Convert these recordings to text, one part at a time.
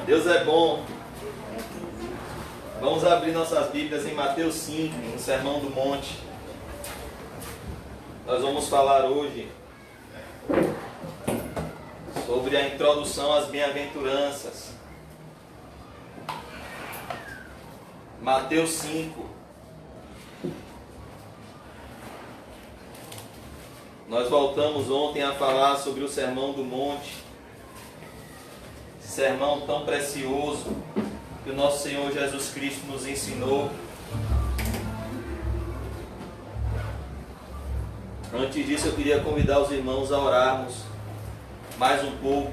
Deus é bom. Vamos abrir nossas Bíblias em Mateus 5, no Sermão do Monte. Nós vamos falar hoje sobre a introdução às bem-aventuranças. Mateus 5. Nós voltamos ontem a falar sobre o Sermão do Monte. Sermão tão precioso que o nosso Senhor Jesus Cristo nos ensinou. Antes disso, eu queria convidar os irmãos a orarmos mais um pouco,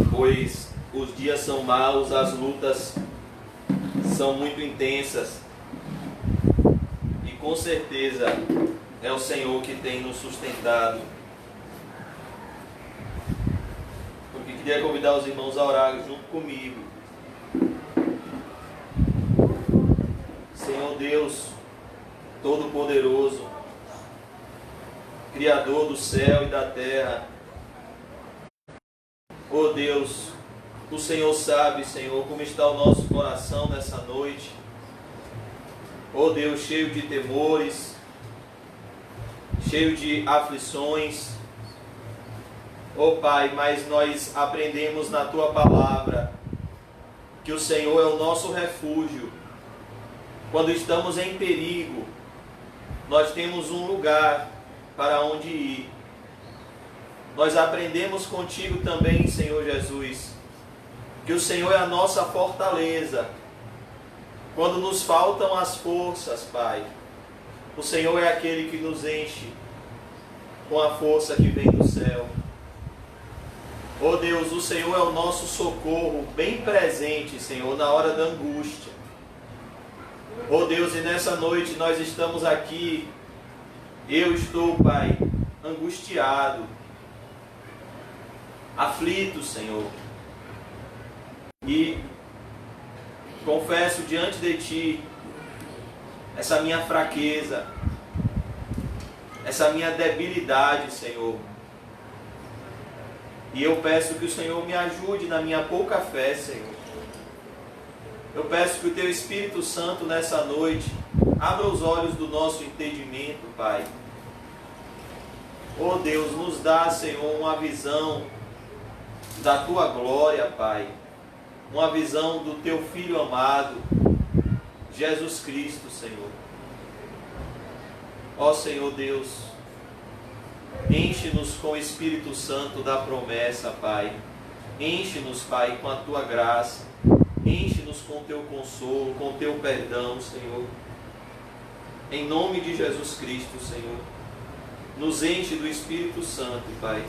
pois os dias são maus, as lutas são muito intensas e com certeza é o Senhor que tem nos sustentado. Queria convidar os irmãos a orar junto comigo. Senhor Deus Todo-Poderoso, Criador do céu e da terra, oh Deus, o Senhor sabe, Senhor, como está o nosso coração nessa noite. Oh Deus, cheio de temores, cheio de aflições. Oh Pai, mas nós aprendemos na Tua Palavra que o Senhor é o nosso refúgio. Quando estamos em perigo, nós temos um lugar para onde ir. Nós aprendemos contigo também, Senhor Jesus, que o Senhor é a nossa fortaleza. Quando nos faltam as forças, Pai, o Senhor é aquele que nos enche com a força que vem do céu. Oh Deus, o Senhor é o nosso socorro bem presente, Senhor, na hora da angústia. Oh Deus, e nessa noite nós estamos aqui, eu estou, Pai, angustiado, aflito, Senhor. E confesso diante de Ti essa minha fraqueza, essa minha debilidade, Senhor. E eu peço que o Senhor me ajude na minha pouca fé, Senhor. Eu peço que o Teu Espírito Santo nessa noite abra os olhos do nosso entendimento, Pai. Oh Deus, nos dá, Senhor, uma visão da Tua glória, Pai. Uma visão do Teu Filho amado, Jesus Cristo, Senhor. Ó Senhor Deus, enche-nos com o Espírito Santo da promessa, Pai. Enche-nos, Pai, com a Tua graça. Enche-nos com o Teu consolo, com o Teu perdão, Senhor. Em nome de Jesus Cristo, Senhor. Nos enche do Espírito Santo, Pai.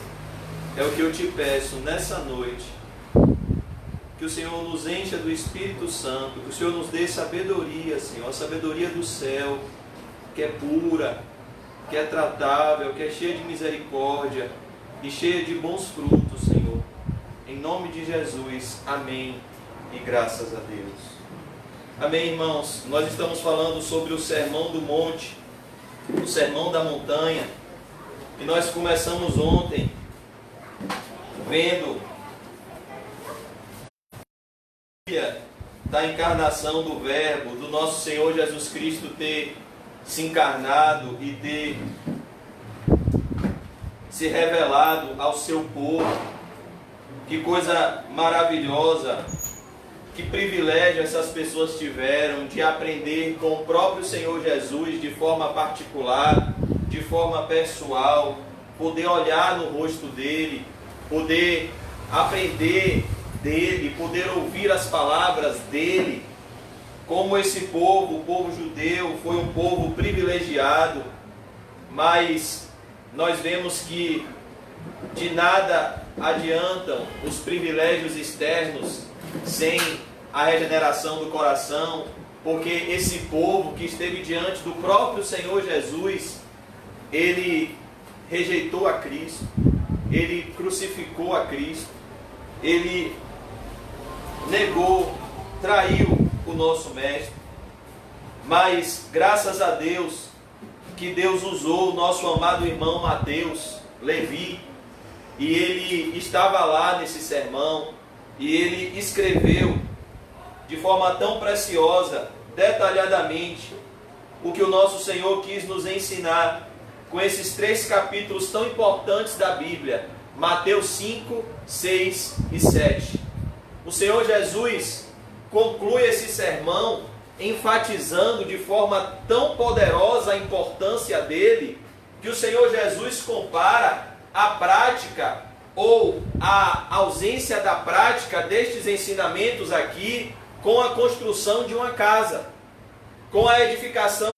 É o que eu Te peço nessa noite. Que o Senhor nos encha do Espírito Santo. Que o Senhor nos dê sabedoria, Senhor. A sabedoria do céu, que é pura, que é tratável, que é cheia de misericórdia e cheia de bons frutos, Senhor. Em nome de Jesus, amém e graças a Deus. Amém, irmãos. Nós estamos falando sobre o Sermão do Monte, o Sermão da Montanha, e nós começamos ontem vendo da encarnação do Verbo, do nosso Senhor Jesus Cristo ter se encarnado e ter se revelado ao seu povo. Que coisa maravilhosa, que privilégio essas pessoas tiveram de aprender com o próprio Senhor Jesus de forma particular, de forma pessoal, poder olhar no rosto dele, poder aprender dele, poder ouvir as palavras dele. Como esse povo, o povo judeu, foi um povo privilegiado, mas nós vemos que de nada adiantam os privilégios externos sem a regeneração do coração, porque esse povo que esteve diante do próprio Senhor Jesus, ele rejeitou a Cristo, ele crucificou a Cristo, ele negou, traiu o nosso mestre. Mas graças a Deus que Deus usou o nosso amado irmão Mateus, Levi, e ele estava lá nesse sermão, e ele escreveu de forma tão preciosa, detalhadamente, o que o nosso Senhor quis nos ensinar com esses 3 capítulos tão importantes da Bíblia, Mateus 5, 6 e 7. O Senhor Jesus conclui esse sermão enfatizando de forma tão poderosa a importância dele, que o Senhor Jesus compara a prática ou a ausência da prática destes ensinamentos aqui com a construção de uma casa, com a edificação.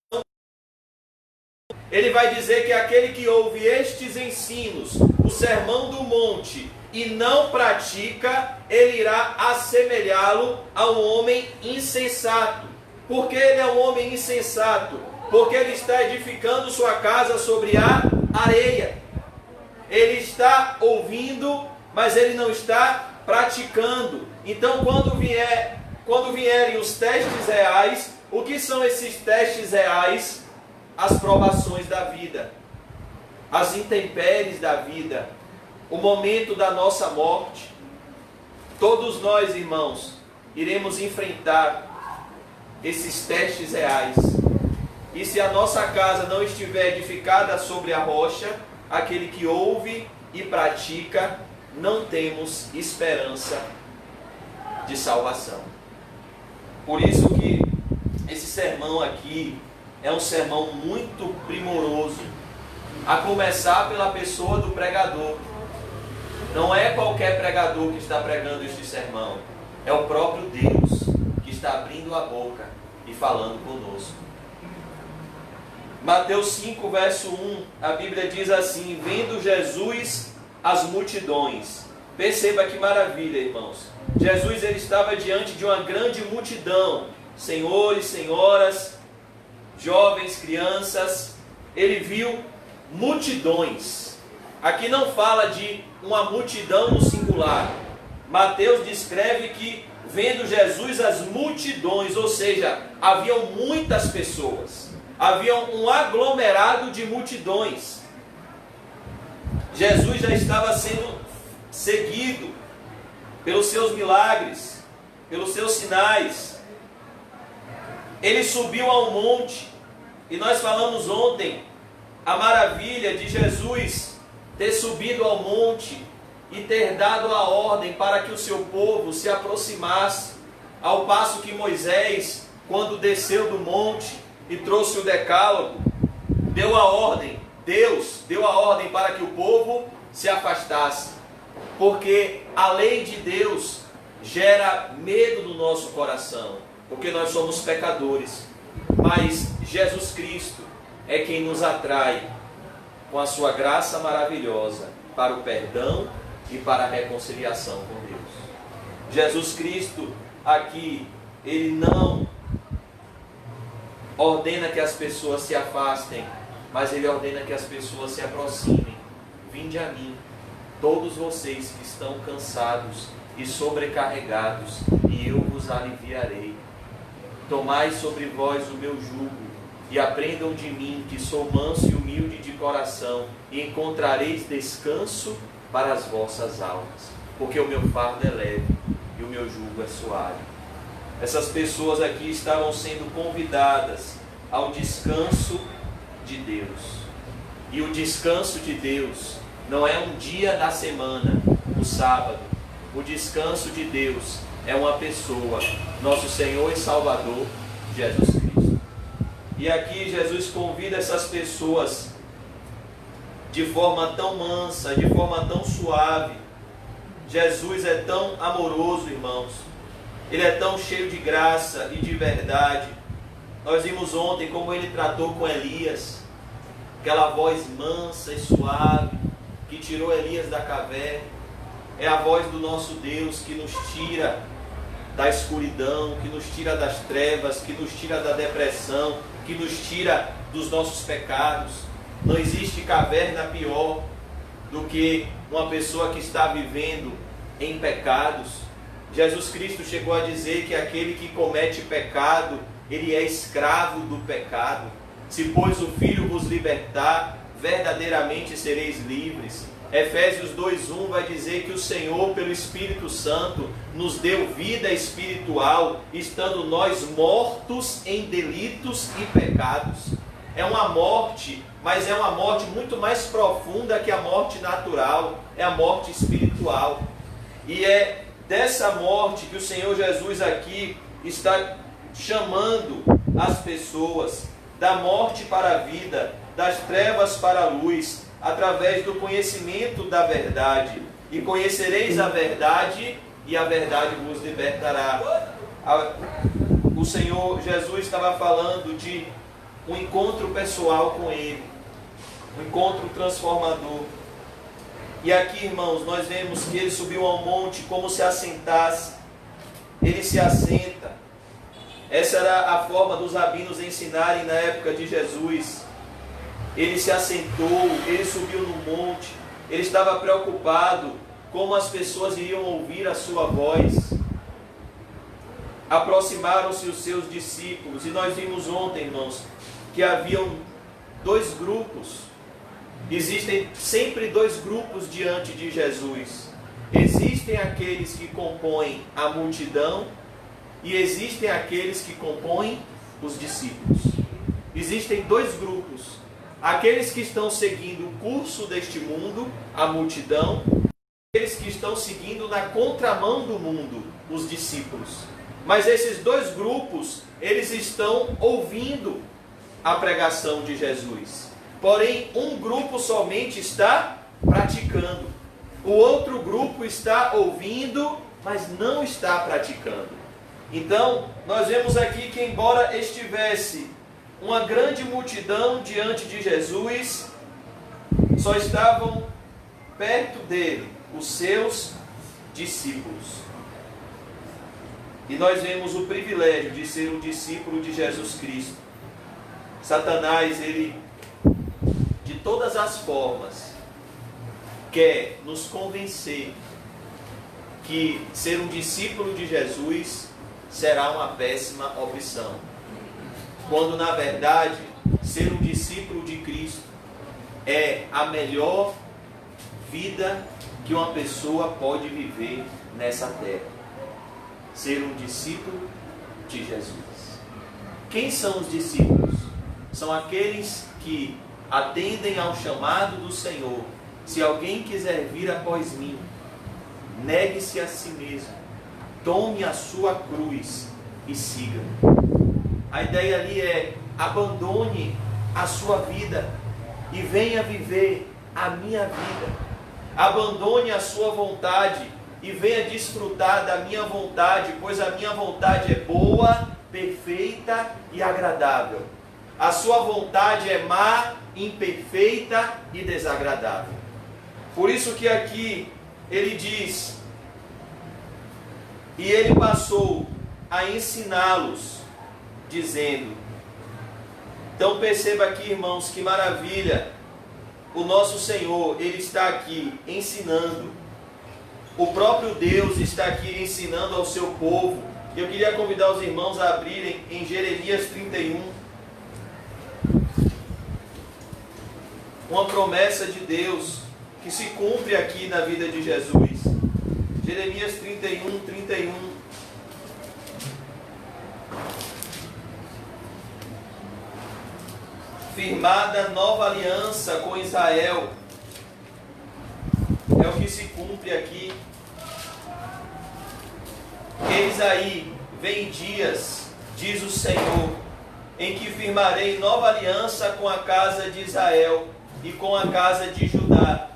Ele vai dizer que aquele que ouve estes ensinos, o sermão do monte, e não pratica, ele irá assemelhá-lo a um homem insensato. Por que ele é um homem insensato? Porque ele está edificando sua casa sobre a areia. Ele está ouvindo, mas ele não está praticando. Então, quando vierem os testes reais, o que são esses testes reais? As provações da vida, as intempéries da vida, o momento da nossa morte. Todos nós, irmãos, iremos enfrentar esses testes reais. E se a nossa casa não estiver edificada sobre a rocha, aquele que ouve e pratica, não temos esperança de salvação. Por isso que esse sermão aqui é um sermão muito primoroso, a começar pela pessoa do pregador. Não é qualquer pregador que está pregando este sermão, é o próprio Deus que está abrindo a boca e falando conosco. Mateus 5, verso 1, a Bíblia diz assim: vendo Jesus as multidões. Perceba que maravilha, irmãos. Jesus ele estava diante de uma grande multidão, senhores, senhoras, jovens, crianças. Ele viu multidões. Aqui não fala de uma multidão no singular. Mateus descreve que vendo Jesus as multidões, ou seja, haviam muitas pessoas, havia um aglomerado de multidões. Jesus já estava sendo seguido pelos seus milagres, pelos seus sinais. Ele subiu ao monte, e nós falamos ontem a maravilha de Jesus ter subido ao monte e ter dado a ordem para que o seu povo se aproximasse, ao passo que Moisés, quando desceu do monte e trouxe o decálogo, deu a ordem, Deus deu a ordem para que o povo se afastasse, porque a lei de Deus gera medo no nosso coração, porque nós somos pecadores, mas Jesus Cristo é quem nos atrai com a sua graça maravilhosa para o perdão e para a reconciliação com Deus. Jesus Cristo aqui, ele não ordena que as pessoas se afastem, mas ele ordena que as pessoas se aproximem. Vinde a mim, todos vocês que estão cansados e sobrecarregados, e eu vos aliviarei. Tomai sobre vós o meu jugo, e aprendam de mim, que sou manso e humilde de coração, e encontrareis descanso para as vossas almas, porque o meu fardo é leve e o meu jugo é suave. Essas pessoas aqui estavam sendo convidadas ao descanso de Deus. E o descanso de Deus não é um dia da semana, o sábado. O descanso de Deus é uma pessoa, nosso Senhor e Salvador, Jesus Cristo. E aqui Jesus convida essas pessoas de forma tão mansa, de forma tão suave. Jesus é tão amoroso, irmãos. Ele é tão cheio de graça e de verdade. Nós vimos ontem como ele tratou com Elias, aquela voz mansa e suave que tirou Elias da caverna. É a voz do nosso Deus que nos tira da escuridão, que nos tira das trevas, que nos tira da depressão, que nos tira dos nossos pecados. Não existe caverna pior do que uma pessoa que está vivendo em pecados. Jesus Cristo chegou a dizer que aquele que comete pecado, ele é escravo do pecado. Se, pois, o Filho vos libertar, verdadeiramente sereis livres. Efésios 2:1 vai dizer que o Senhor, pelo Espírito Santo, nos deu vida espiritual, estando nós mortos em delitos e pecados. É uma morte, mas é uma morte muito mais profunda que a morte natural, é a morte espiritual. E é dessa morte que o Senhor Jesus aqui está chamando as pessoas, da morte para a vida, das trevas para a luz, através do conhecimento da verdade. E conhecereis a verdade, e a verdade vos libertará. O Senhor Jesus estava falando de um encontro pessoal com Ele, um encontro transformador. E aqui, irmãos, nós vemos que Ele subiu ao monte como se assentasse. Ele se assenta. Essa era a forma dos rabinos ensinarem na época de Jesus. Ele se assentou, ele subiu no monte, ele estava preocupado como as pessoas iriam ouvir a sua voz. Aproximaram-se os seus discípulos, e nós vimos ontem, irmãos, que haviam dois grupos. Existem sempre dois grupos diante de Jesus. Existem aqueles que compõem a multidão e existem aqueles que compõem os discípulos. Existem dois grupos. Aqueles que estão seguindo o curso deste mundo, a multidão, aqueles que estão seguindo na contramão do mundo, os discípulos. Mas esses dois grupos, eles estão ouvindo a pregação de Jesus. Porém, um grupo somente está praticando. O outro grupo está ouvindo, mas não está praticando. Então, nós vemos aqui que embora estivesse uma grande multidão diante de Jesus, só estavam perto dele os seus discípulos. E nós vemos o privilégio de ser um discípulo de Jesus Cristo. Satanás, ele, de todas as formas, quer nos convencer que ser um discípulo de Jesus será uma péssima opção. Quando, na verdade, ser um discípulo de Cristo é a melhor vida que uma pessoa pode viver nessa terra. Ser um discípulo de Jesus. Quem são os discípulos? São aqueles que atendem ao chamado do Senhor. Se alguém quiser vir após mim, negue-se a si mesmo, tome a sua cruz e siga-me. A ideia ali é: abandone a sua vida e venha viver a minha vida. Abandone a sua vontade e venha desfrutar da minha vontade, pois a minha vontade é boa, perfeita e agradável. A sua vontade é má, imperfeita e desagradável. Por isso que aqui ele diz: e ele passou a ensiná-los, dizendo. Então perceba aqui, irmãos, que maravilha. O nosso Senhor, Ele está aqui ensinando. O próprio Deus está aqui ensinando ao seu povo. Eu queria convidar os irmãos a abrirem em Jeremias 31. Uma promessa de Deus que se cumpre aqui na vida de Jesus. Jeremias 31, 31. Firmada nova aliança com Israel. É o que se cumpre aqui. Eis aí, vem dias, diz o Senhor, em que firmarei nova aliança com a casa de Israel e com a casa de Judá,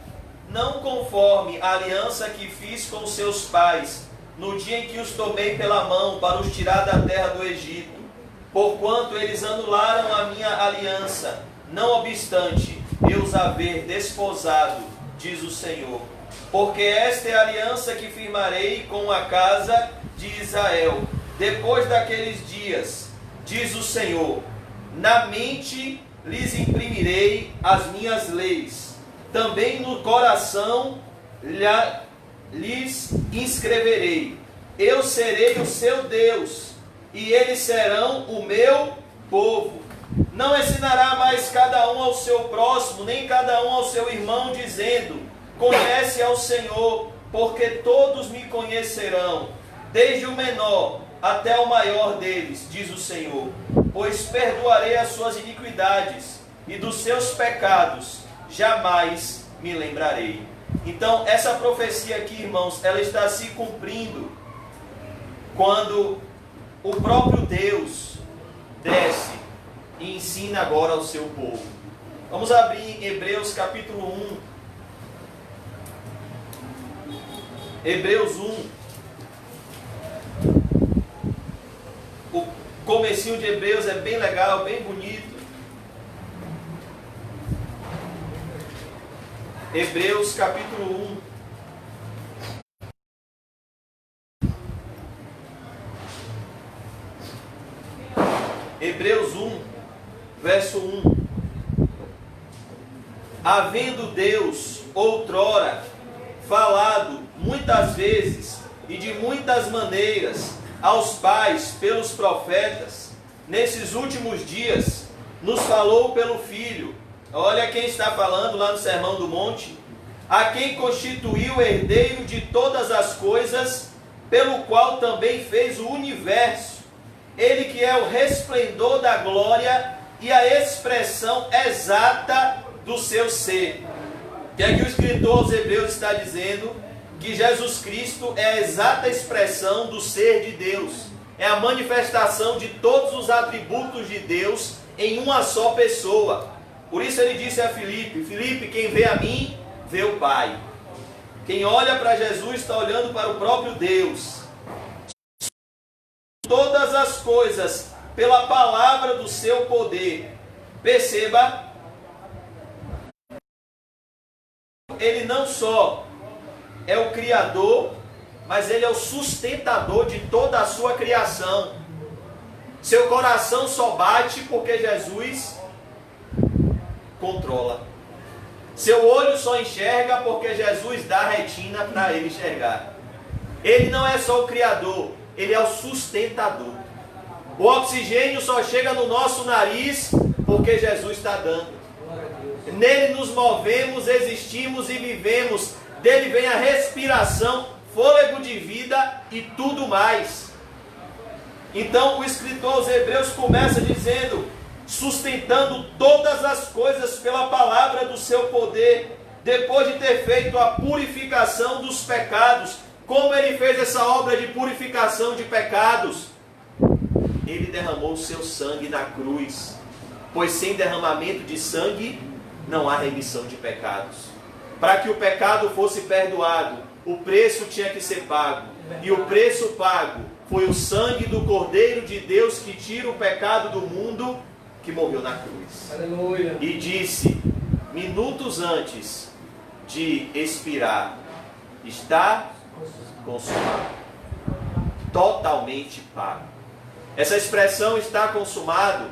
não conforme a aliança que fiz com seus pais, no dia em que os tomei pela mão para os tirar da terra do Egito, porquanto eles anularam a minha aliança, não obstante eu os haver desposado, diz o Senhor. Porque esta é a aliança que firmarei com a casa de Israel, depois daqueles dias, diz o Senhor. Na mente lhes imprimirei as minhas leis, também no coração lhes inscreverei. Eu serei o seu Deus, e eles serão o meu povo. Não ensinará mais cada um ao seu próximo, nem cada um ao seu irmão, dizendo: Conhece ao Senhor, porque todos me conhecerão, desde o menor até o maior deles, diz o Senhor. Pois perdoarei as suas iniquidades, e dos seus pecados jamais me lembrarei. Então, essa profecia aqui, irmãos, ela está se cumprindo quando o próprio Deus desce e ensina agora ao seu povo. Vamos abrir em Hebreus capítulo 1. Hebreus 1. O comecinho de Hebreus é bem legal, bem bonito. Hebreus capítulo 1. Hebreus 1, verso 1. Havendo Deus outrora falado muitas vezes e de muitas maneiras aos pais pelos profetas, nesses últimos dias nos falou pelo Filho. Olha quem está falando lá no Sermão do Monte. A quem constituiu herdeiro de todas as coisas, pelo qual também fez o universo. Ele que é o resplendor da glória e a expressão exata do seu ser. Que é que o escritor aos Hebreus está dizendo? Que Jesus Cristo é a exata expressão do ser de Deus. É a manifestação de todos os atributos de Deus em uma só pessoa. Por isso ele disse a Filipe: Filipe, quem vê a mim, vê o Pai. Quem olha para Jesus está olhando para o próprio Deus. Todas as coisas pela palavra do seu poder. Perceba, ele não só é o Criador, mas ele é o sustentador de toda a sua criação. Seu coração só bate porque Jesus controla. Seu olho só enxerga porque Jesus dá a retina para ele enxergar. Ele não é só o Criador, ele é o sustentador. O oxigênio só chega no nosso nariz porque Jesus está dando. Nele nos movemos, existimos e vivemos. Dele vem a respiração, fôlego de vida e tudo mais. Então o escritor aos Hebreus começa dizendo: sustentando todas as coisas pela palavra do seu poder, depois de ter feito a purificação dos pecados. Como ele fez essa obra de purificação de pecados? Ele derramou o seu sangue na cruz, pois sem derramamento de sangue não há remissão de pecados. Para que o pecado fosse perdoado, o preço tinha que ser pago, e o preço pago foi o sangue do Cordeiro de Deus que tira o pecado do mundo, que morreu na cruz. Aleluia. E disse, minutos antes de expirar: está consumado, totalmente pago. Essa expressão "está consumado"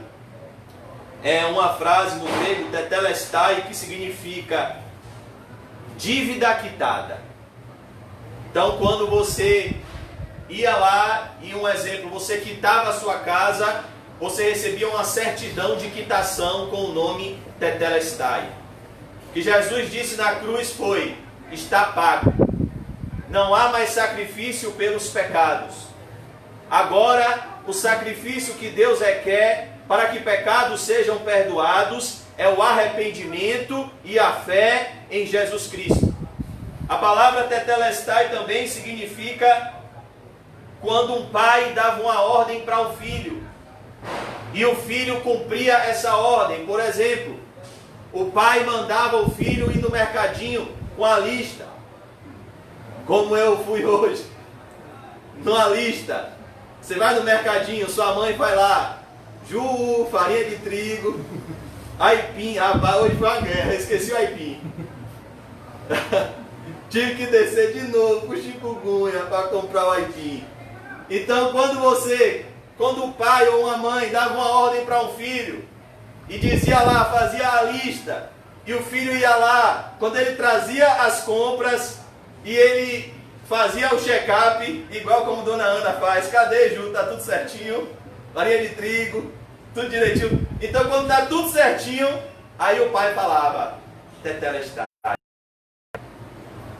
é uma frase no grego tetelestai, que significa dívida quitada. Então, quando você ia lá, e um exemplo, você quitava a sua casa, você recebia uma certidão de quitação com o nome tetelestai. O que Jesus disse na cruz foi: está pago. Não há mais sacrifício pelos pecados. Agora, o sacrifício que Deus requer para que pecados sejam perdoados é o arrependimento e a fé em Jesus Cristo. A palavra tetelestai também significa quando um pai dava uma ordem para o filho e o filho cumpria essa ordem. Por exemplo, o pai mandava o filho ir no mercadinho com a lista, como eu fui hoje, numa lista. Você vai no mercadinho, sua mãe vai lá: Ju, farinha de trigo, aipim. Rapaz, hoje foi uma guerra, eu esqueci o aipim. Tive que descer de novo com chikungunya para comprar o aipim. Então, quando o pai ou uma mãe dava uma ordem para um filho e dizia lá, fazia a lista, e o filho ia lá, quando ele trazia as compras e ele fazia o check-up, igual como Dona Ana faz: cadê, Ju? Tá tudo certinho? Farinha de trigo, tudo direitinho. Então, quando tá tudo certinho, aí o pai falava: tetelestai.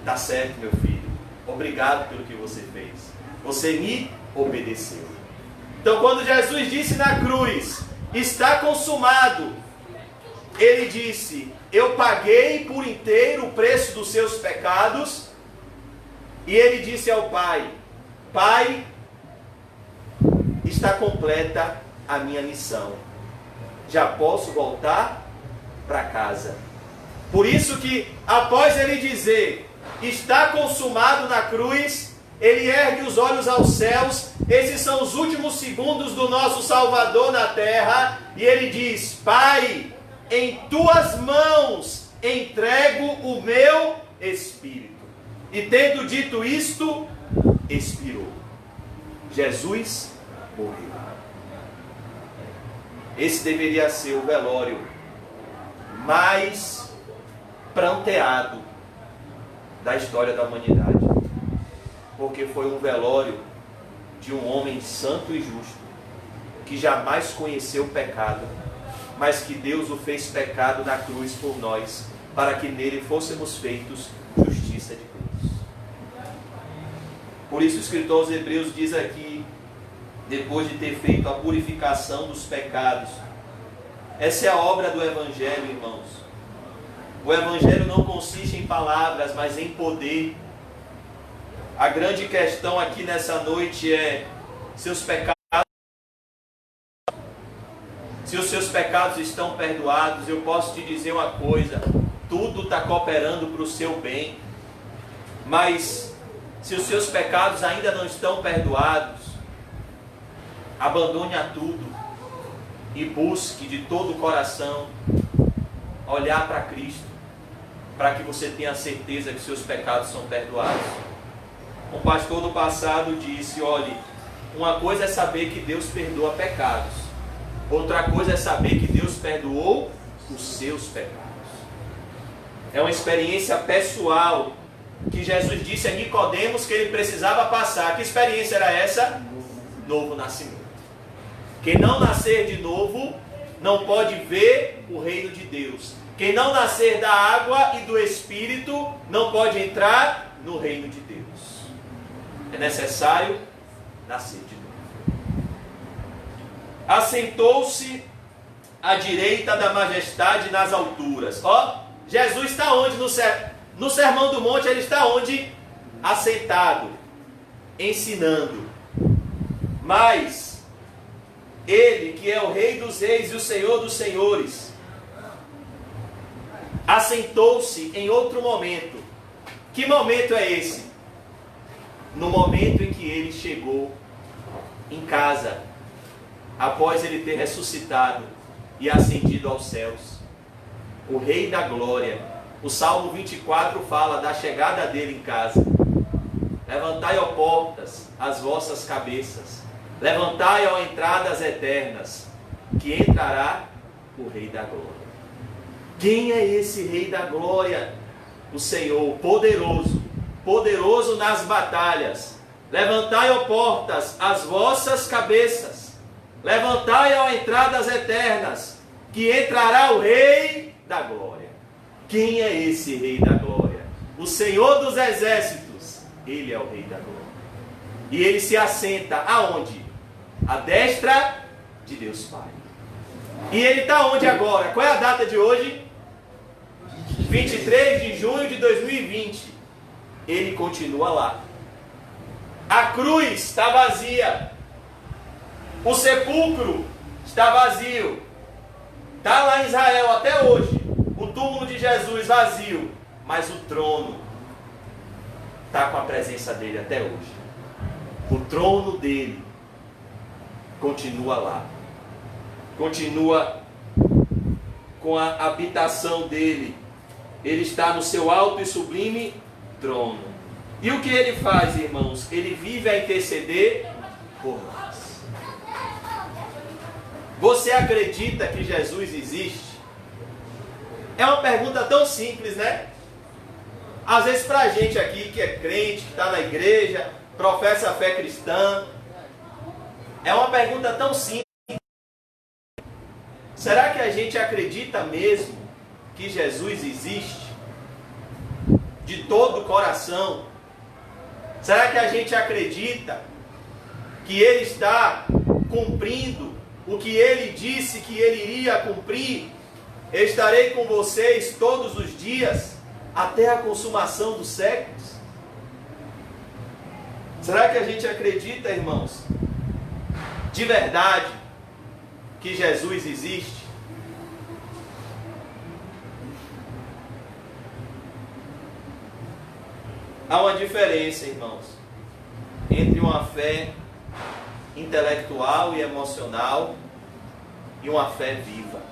Tá certo, meu filho. Obrigado pelo que você fez. Você me obedeceu. Então, quando Jesus disse na cruz, está consumado, ele disse, eu paguei por inteiro o preço dos seus pecados. E ele disse ao Pai, Pai, está completa a minha missão. Já posso voltar para casa. Por isso que, após ele dizer, está consumado na cruz, ele ergue os olhos aos céus. Esses são os últimos segundos do nosso Salvador na terra. E ele diz, Pai, em tuas mãos entrego o meu espírito. E tendo dito isto, expirou. Jesus morreu. Esse deveria ser o velório mais pranteado da história da humanidade. Porque foi um velório de um homem santo e justo, que jamais conheceu o pecado, mas que Deus o fez pecado na cruz por nós, para que nele fôssemos feitos justiça de Deus. Por isso o escritor aos Hebreus diz aqui, depois de ter feito a purificação dos pecados, essa é a obra do Evangelho, irmãos. O Evangelho não consiste em palavras, mas em poder. A grande questão aqui nessa noite é, se os seus pecados estão perdoados. Eu posso te dizer uma coisa, tudo está cooperando para o seu bem. Mas, se os seus pecados ainda não estão perdoados, abandone a tudo e busque de todo o coração olhar para Cristo, para que você tenha certeza que seus pecados são perdoados. Um pastor do passado disse, olhe, uma coisa é saber que Deus perdoa pecados, outra coisa é saber que Deus perdoou os seus pecados. É uma experiência pessoal que Jesus disse a Nicodemos que ele precisava passar. Que experiência era essa? Novo nascimento. Quem não nascer de novo não pode ver o reino de Deus. Quem não nascer da água e do Espírito não pode entrar no reino de Deus. É necessário nascer de novo. Assentou-se à direita da majestade nas alturas. Ó, Jesus está onde? No Sermão do Monte ele está onde? Assentado, ensinando. Mas ele, que é o Rei dos Reis e o Senhor dos Senhores, assentou-se em outro momento. Que momento é esse? No momento em que ele chegou em casa, após ele ter ressuscitado e ascendido aos céus. O Rei da Glória. O Salmo 24 fala da chegada dele em casa. Levantai, ó portas, as vossas cabeças. Levantai, ó entradas eternas, que entrará o Rei da Glória. Quem é esse Rei da Glória? O Senhor poderoso, poderoso nas batalhas. Levantai, ó portas, as vossas cabeças. Levantai, ó entradas eternas, que entrará o Rei da Glória. Quem é esse Rei da Glória? O Senhor dos Exércitos. Ele é o Rei da Glória. E ele se assenta aonde? À destra de Deus Pai. E ele está onde agora? Qual é a data de hoje? 23 de junho de 2020. Ele continua lá. A cruz está vazia. O sepulcro está vazio. Está lá em Israel até hoje. O túmulo de Jesus vazio. Mas o trono está com a presença dele até hoje. O trono dele continua lá. Continua com a habitação dele. Ele está no seu alto e sublime trono. E o que ele faz, irmãos? Ele vive a interceder por nós. Você acredita que Jesus existe? É uma pergunta tão simples, né? Às vezes para a gente aqui que é crente, que está na igreja, professa a fé cristã, é uma pergunta tão simples. Será que a gente acredita mesmo que Jesus existe? de todo o coração? Será que a gente acredita que Ele está cumprindo o que Ele disse que Ele iria cumprir? Eu estarei com vocês todos os dias, até a consumação dos séculos. Será que a gente acredita, irmãos, de verdade, que Jesus existe? Há uma diferença, irmãos, entre uma fé intelectual e emocional e uma fé viva.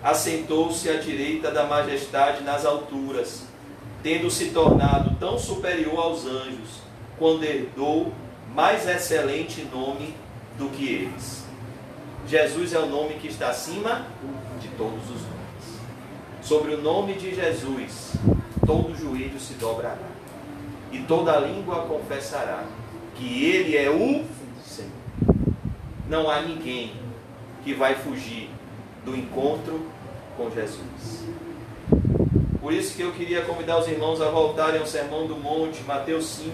Assentou-se à direita da majestade nas alturas, tendo se tornado tão superior aos anjos, quando herdou mais excelente nome do que eles. Jesus é o nome que está acima de todos os nomes. Sobre o nome de Jesus, todo joelho se dobrará, e toda língua confessará que Ele é o Senhor. Não há ninguém que vai fugir do encontro com Jesus. Por isso que eu queria convidar os irmãos a voltarem ao Sermão do Monte, Mateus 5.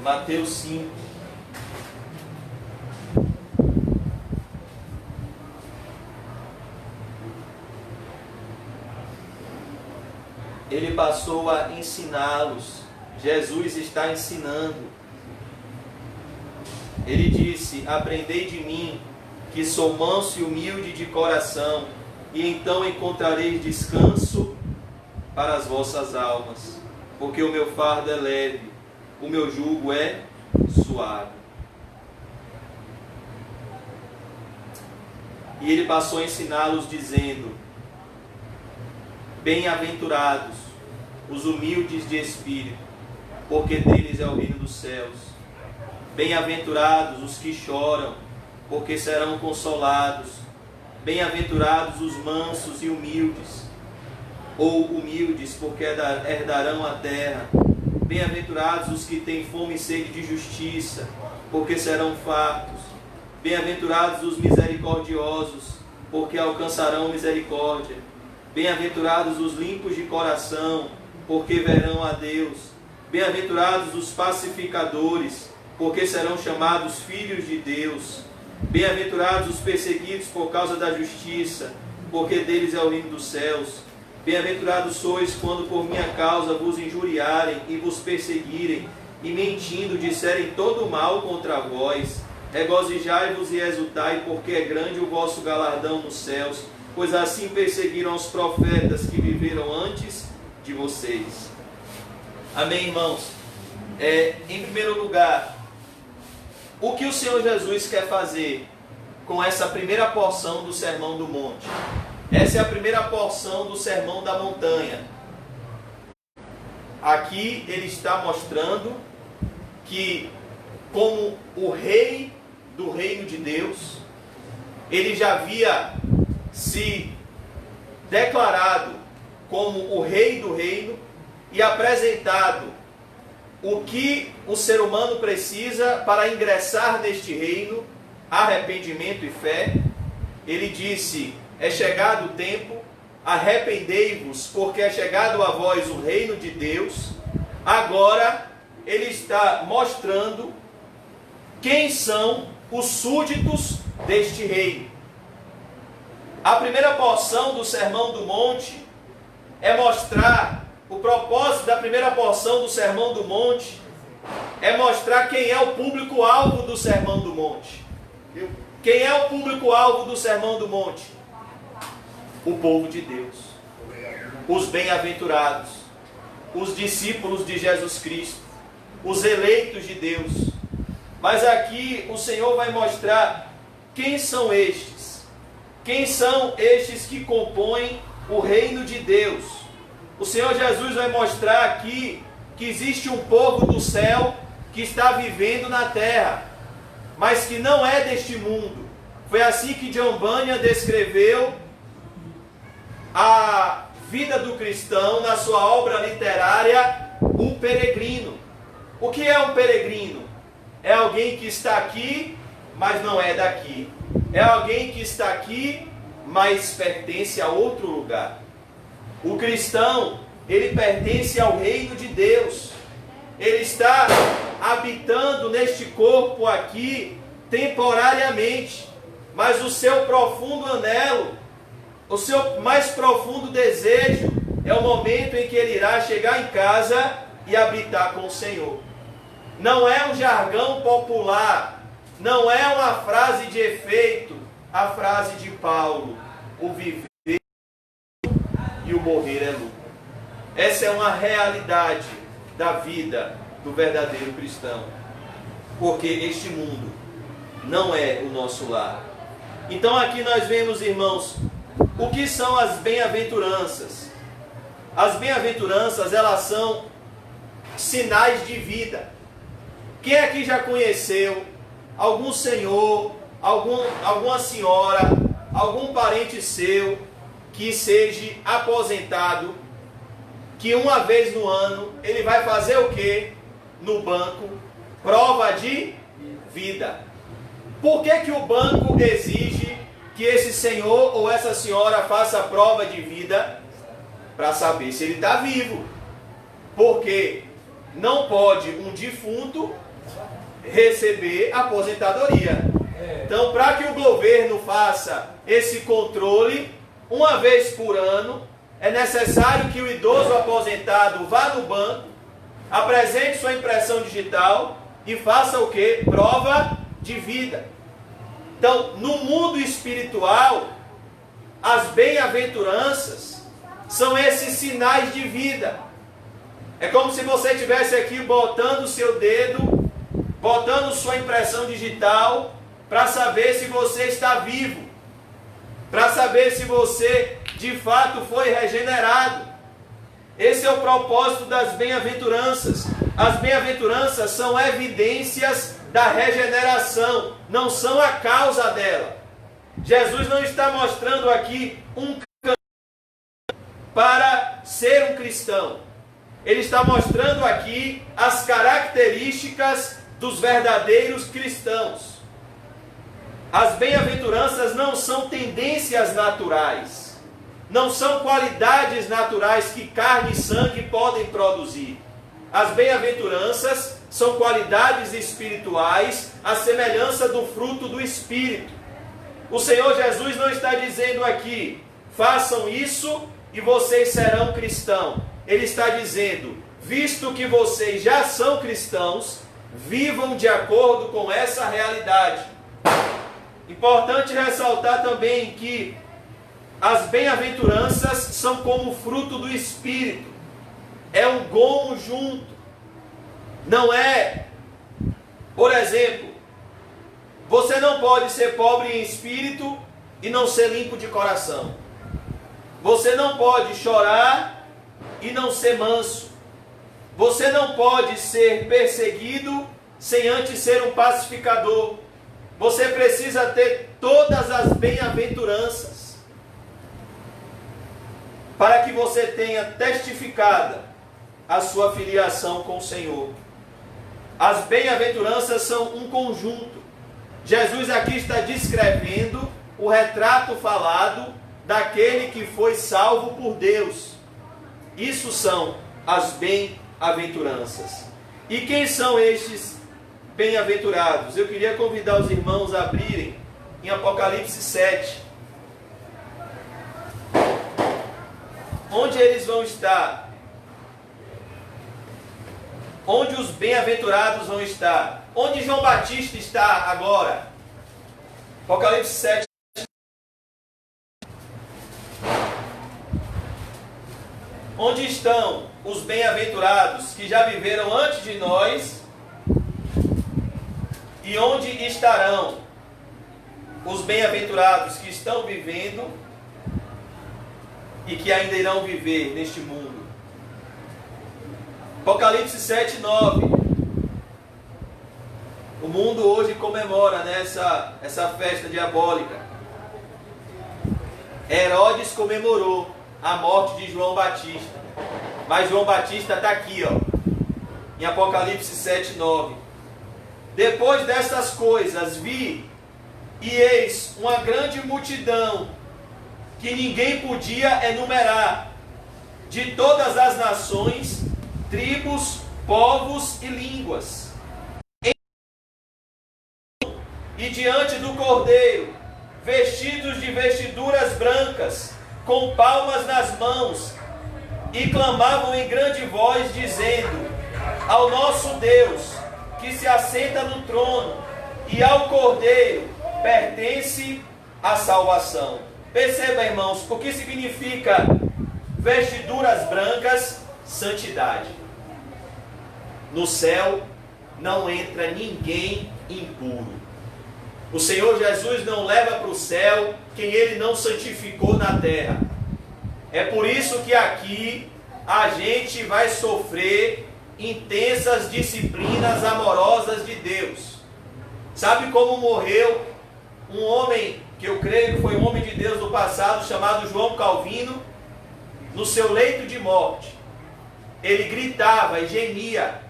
Mateus 5. Ele passou a ensiná-los. Jesus está ensinando. Ele disse: aprendei de mim, que sou manso e humilde de coração, e então encontrareis descanso para as vossas almas, porque o meu fardo é leve, o meu jugo é suave. E ele passou a ensiná-los dizendo: bem-aventurados os humildes de espírito, porque deles é o reino dos céus. Bem-aventurados os que choram, porque serão consolados. Bem-aventurados os mansos e humildes, ou humildes, porque herdarão a terra. Bem-aventurados os que têm fome e sede de justiça, porque serão fartos. Bem-aventurados os misericordiosos, porque alcançarão misericórdia. Bem-aventurados os limpos de coração, porque verão a Deus. Bem-aventurados os pacificadores, porque serão chamados filhos de Deus. Bem-aventurados os perseguidos por causa da justiça, porque deles é o reino dos céus. Bem-aventurados sois quando por minha causa vos injuriarem e vos perseguirem, e mentindo disserem todo o mal contra vós. Regozijai-vos e exultai, porque é grande o vosso galardão nos céus, pois assim perseguiram os profetas que viveram antes de vocês. Amém, irmãos? Em primeiro lugar, o que o Senhor Jesus quer fazer com essa primeira porção do Sermão do Monte? Essa é a primeira porção do Sermão da Montanha. Aqui ele está mostrando que, como o rei do reino de Deus, ele já havia se declarado como o rei do reino e apresentado o que o ser humano precisa para ingressar neste reino: arrependimento e fé. Ele disse: é chegado o tempo, arrependei-vos, porque é chegado a vós o reino de Deus. Agora ele está mostrando quem são os súditos deste reino. A primeira porção do Sermão do Monte é mostrar, o propósito da primeira porção do Sermão do Monte é mostrar quem é o público-alvo do Sermão do Monte. Quem é o público-alvo do Sermão do Monte? O povo de Deus, os bem-aventurados, os discípulos de Jesus Cristo, os eleitos de Deus. Mas aqui o Senhor vai mostrar quem são estes. Quem são estes que compõem o reino de Deus? O Senhor Jesus vai mostrar aqui que existe um povo do céu que está vivendo na terra, mas que não é deste mundo. Foi assim que John Bunyan descreveu a vida do cristão na sua obra literária, O Peregrino. O que é um peregrino? É alguém que está aqui, mas não é daqui. é alguém que está aqui, mas pertence a outro lugar. O cristão, ele pertence ao reino de Deus. Ele está habitando neste corpo aqui temporariamente, mas o seu profundo anelo, o seu mais profundo desejo é o momento em que ele irá chegar em casa e habitar com o Senhor. Não é um jargão popular, não é uma frase de efeito, a frase de Paulo: o viver e o morrer é lucro. Essa é uma realidade da vida do verdadeiro cristão, porque este mundo não é o nosso lar. Então aqui nós vemos, irmãos, o que são as bem-aventuranças. As bem-aventuranças, elas são sinais de vida. Quem aqui já conheceu algum senhor, alguma senhora, algum parente seu que seja aposentado, que uma vez no ano ele vai fazer o quê? No banco, prova de vida. Por que o banco exige que esse senhor ou essa senhora faça a prova de vida? Para saber se ele está vivo. Porque não pode um defunto receber aposentadoria. Então, para que o governo faça esse controle, uma vez por ano, é necessário que o idoso aposentado vá no banco, apresente sua impressão digital e faça o quê? Prova de vida. Então, no mundo espiritual, as bem-aventuranças são esses sinais de vida. É como se você estivesse aqui botando o seu dedo, botando sua impressão digital, para saber se você está vivo, para saber se você de fato foi regenerado. Esse é o propósito das bem-aventuranças. As bem-aventuranças são evidências da regeneração, não são a causa dela. Jesus não está mostrando aqui um caminho para ser um cristão. Ele está mostrando aqui as características dos verdadeiros cristãos. As bem-aventuranças não são tendências naturais, não são qualidades naturais que carne e sangue podem produzir. As bem-aventuranças são qualidades espirituais, à semelhança do fruto do Espírito. O Senhor Jesus não está dizendo aqui, façam isso e vocês serão cristãos. Ele está dizendo, visto que vocês já são cristãos, vivam de acordo com essa realidade. Importante ressaltar também que as bem-aventuranças são como fruto do Espírito. É um gomo junto. Não é, por exemplo, você não pode ser pobre em espírito e não ser limpo de coração. Você não pode chorar e não ser manso. Você não pode ser perseguido sem antes ser um pacificador. Você precisa ter todas as bem-aventuranças para que você tenha testificada a sua filiação com o Senhor. As bem-aventuranças são um conjunto. Jesus aqui está descrevendo o retrato falado daquele que foi salvo por Deus. Isso são as bem-aventuranças. E quem são estes bem-aventurados? Eu queria convidar os irmãos a abrirem em Apocalipse 7. Onde eles vão estar? Onde os bem-aventurados vão estar? Onde João Batista está agora? Apocalipse 7. Onde estão os bem-aventurados que já viveram antes de nós? E onde estarão os bem-aventurados que estão vivendo e que ainda irão viver neste mundo? Apocalipse 7, 9. O mundo hoje comemora, né, essa festa diabólica. Herodes comemorou a morte de João Batista. Mas João Batista está aqui, ó, em Apocalipse 7, 9. Depois destas coisas vi E eis uma grande multidão, que ninguém podia enumerar, de todas as nações, tribos, povos e línguas. E diante do Cordeiro, vestidos de vestiduras brancas, com palmas nas mãos, e clamavam em grande voz, dizendo: ao nosso Deus, que se assenta no trono, e ao Cordeiro pertence a salvação. Perceba, irmãos, o que significa vestiduras brancas? Santidade. No céu não entra ninguém impuro. O Senhor Jesus não leva para o céu quem Ele não santificou na terra. É por isso que aqui a gente vai sofrer intensas disciplinas amorosas de Deus. Sabe como morreu um homem, que eu creio que foi um homem de Deus do passado, chamado João Calvino? No seu leito de morte, ele gritava e gemia: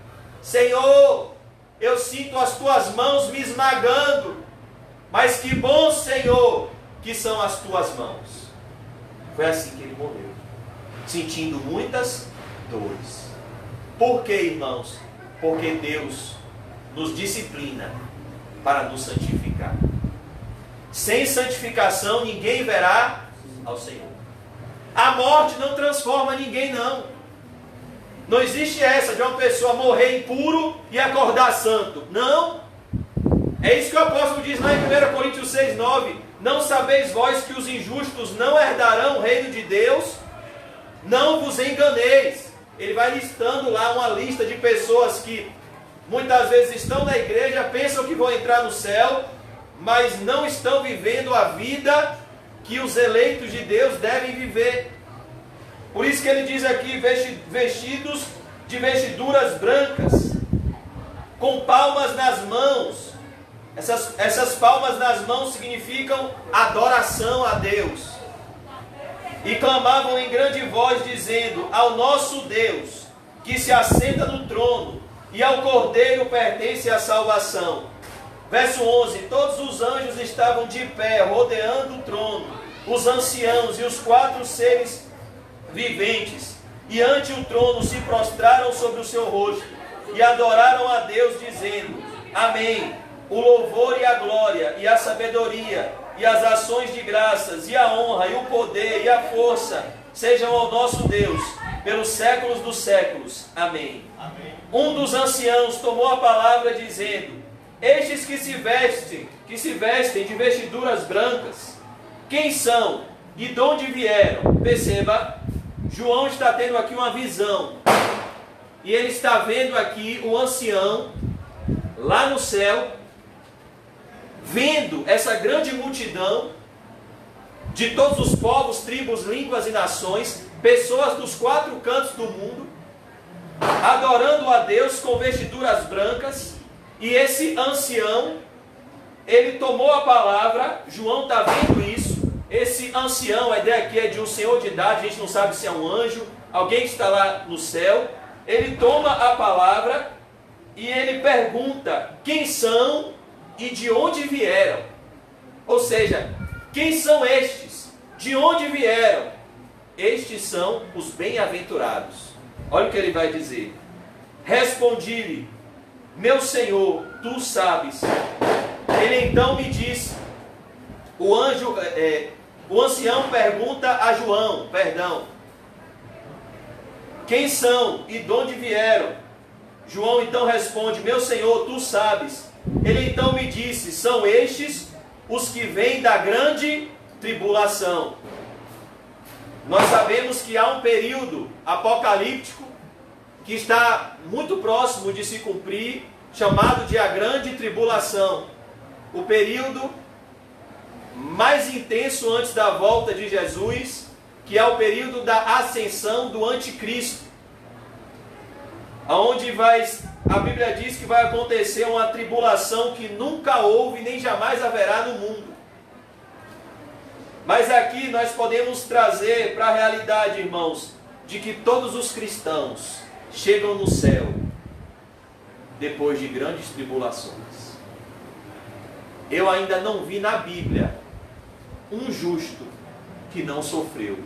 Senhor, eu sinto as tuas mãos me esmagando, mas que bom, Senhor, que são as tuas mãos. Foi assim que ele morreu, sentindo muitas dores. Por quê, irmãos? Porque Deus nos disciplina para nos santificar. Sem santificação ninguém verá ao Senhor. A morte não transforma ninguém, não. Não existe essa de uma pessoa morrer impuro e acordar santo. Não. É isso que o apóstolo diz lá em 1 Coríntios 6,9. Não sabeis vós que os injustos não herdarão o reino de Deus? Não vos enganeis. Ele vai listando lá uma lista de pessoas que muitas vezes estão na igreja, pensam que vão entrar no céu, mas não estão vivendo a vida que os eleitos de Deus devem viver. Por isso que ele diz aqui: vestidos de vestiduras brancas, com palmas nas mãos. Essas palmas nas mãos significam adoração a Deus. E clamavam em grande voz, dizendo: ao nosso Deus, que se assenta no trono, e ao Cordeiro pertence a salvação. Verso 11: todos os anjos estavam de pé, rodeando o trono, os anciãos e os 4 seres viventes, e ante o trono se prostraram sobre o seu rosto, e adoraram a Deus, dizendo: amém. O louvor e a glória, e a sabedoria, e as ações de graças, e a honra, e o poder, e a força, sejam ao nosso Deus, pelos séculos dos séculos. Amém. Amém. Um dos anciãos tomou a palavra, dizendo: estes que se vestem de vestiduras brancas, quem são e de onde vieram? Perceba, João está tendo aqui uma visão, e ele está vendo aqui o ancião, lá no céu, vendo essa grande multidão, de todos os povos, tribos, línguas e nações, pessoas dos 4 cantos do mundo, adorando a Deus com vestiduras brancas. E esse ancião, ele tomou a palavra. João está vendo isso. Esse ancião, a ideia aqui é de um senhor de idade, a gente não sabe se é um anjo, alguém que está lá no céu. Ele toma a palavra e ele pergunta: quem são e de onde vieram? Ou seja, quem são estes? De onde vieram? Estes são os bem-aventurados. Olha o que ele vai dizer: respondi-lhe: meu Senhor, tu sabes. Ele então me disse, o ancião pergunta a João, quem são e de onde vieram? João então responde: meu Senhor, tu sabes. Ele então me disse: são estes os que vêm da grande tribulação. Nós sabemos que há um período apocalíptico que está muito próximo de se cumprir, chamado de a grande tribulação. O período mais intenso antes da volta de Jesus, que é o período da ascensão do anticristo, aonde a Bíblia diz que vai acontecer uma tribulação que nunca houve nem jamais haverá no mundo. Mas aqui nós podemos trazer para a realidade, irmãos, de que todos os cristãos chegam no céu depois de grandes tribulações. eu ainda não vi na Bíblia um justo que não sofreu.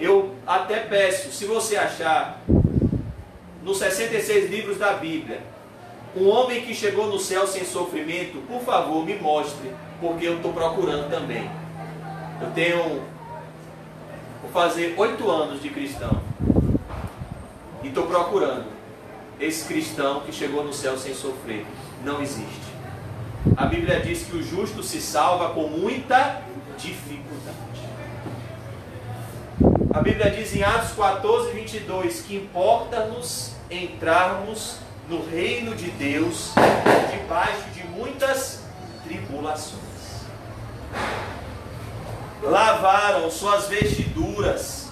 Eu até peço, se você achar nos 66 livros da Bíblia um homem que chegou no céu sem sofrimento, por favor, me mostre, porque eu estou procurando também. Vou fazer 8 anos de cristão e estou procurando esse cristão que chegou no céu sem sofrer. Não existe. A Bíblia diz que o justo se salva com muita dificuldade. A Bíblia diz em Atos 14, 22 que importa-nos entrarmos no reino de Deus debaixo de muitas tribulações. Lavaram suas vestiduras.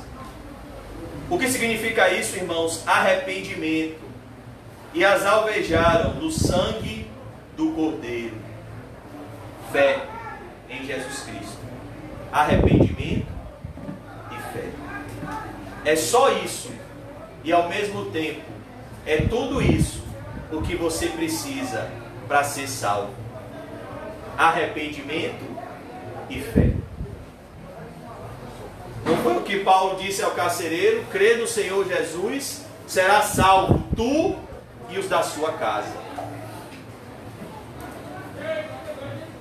O que significa isso, irmãos? Arrependimento. E as alvejaram no sangue do Cordeiro. Fé em Jesus Cristo. Arrependimento e fé. É só isso. E ao mesmo tempo, é tudo isso o que você precisa para ser salvo. Arrependimento e fé. Não foi o que Paulo disse ao carcereiro? Crê no Senhor Jesus, será salvo tu e os da sua casa.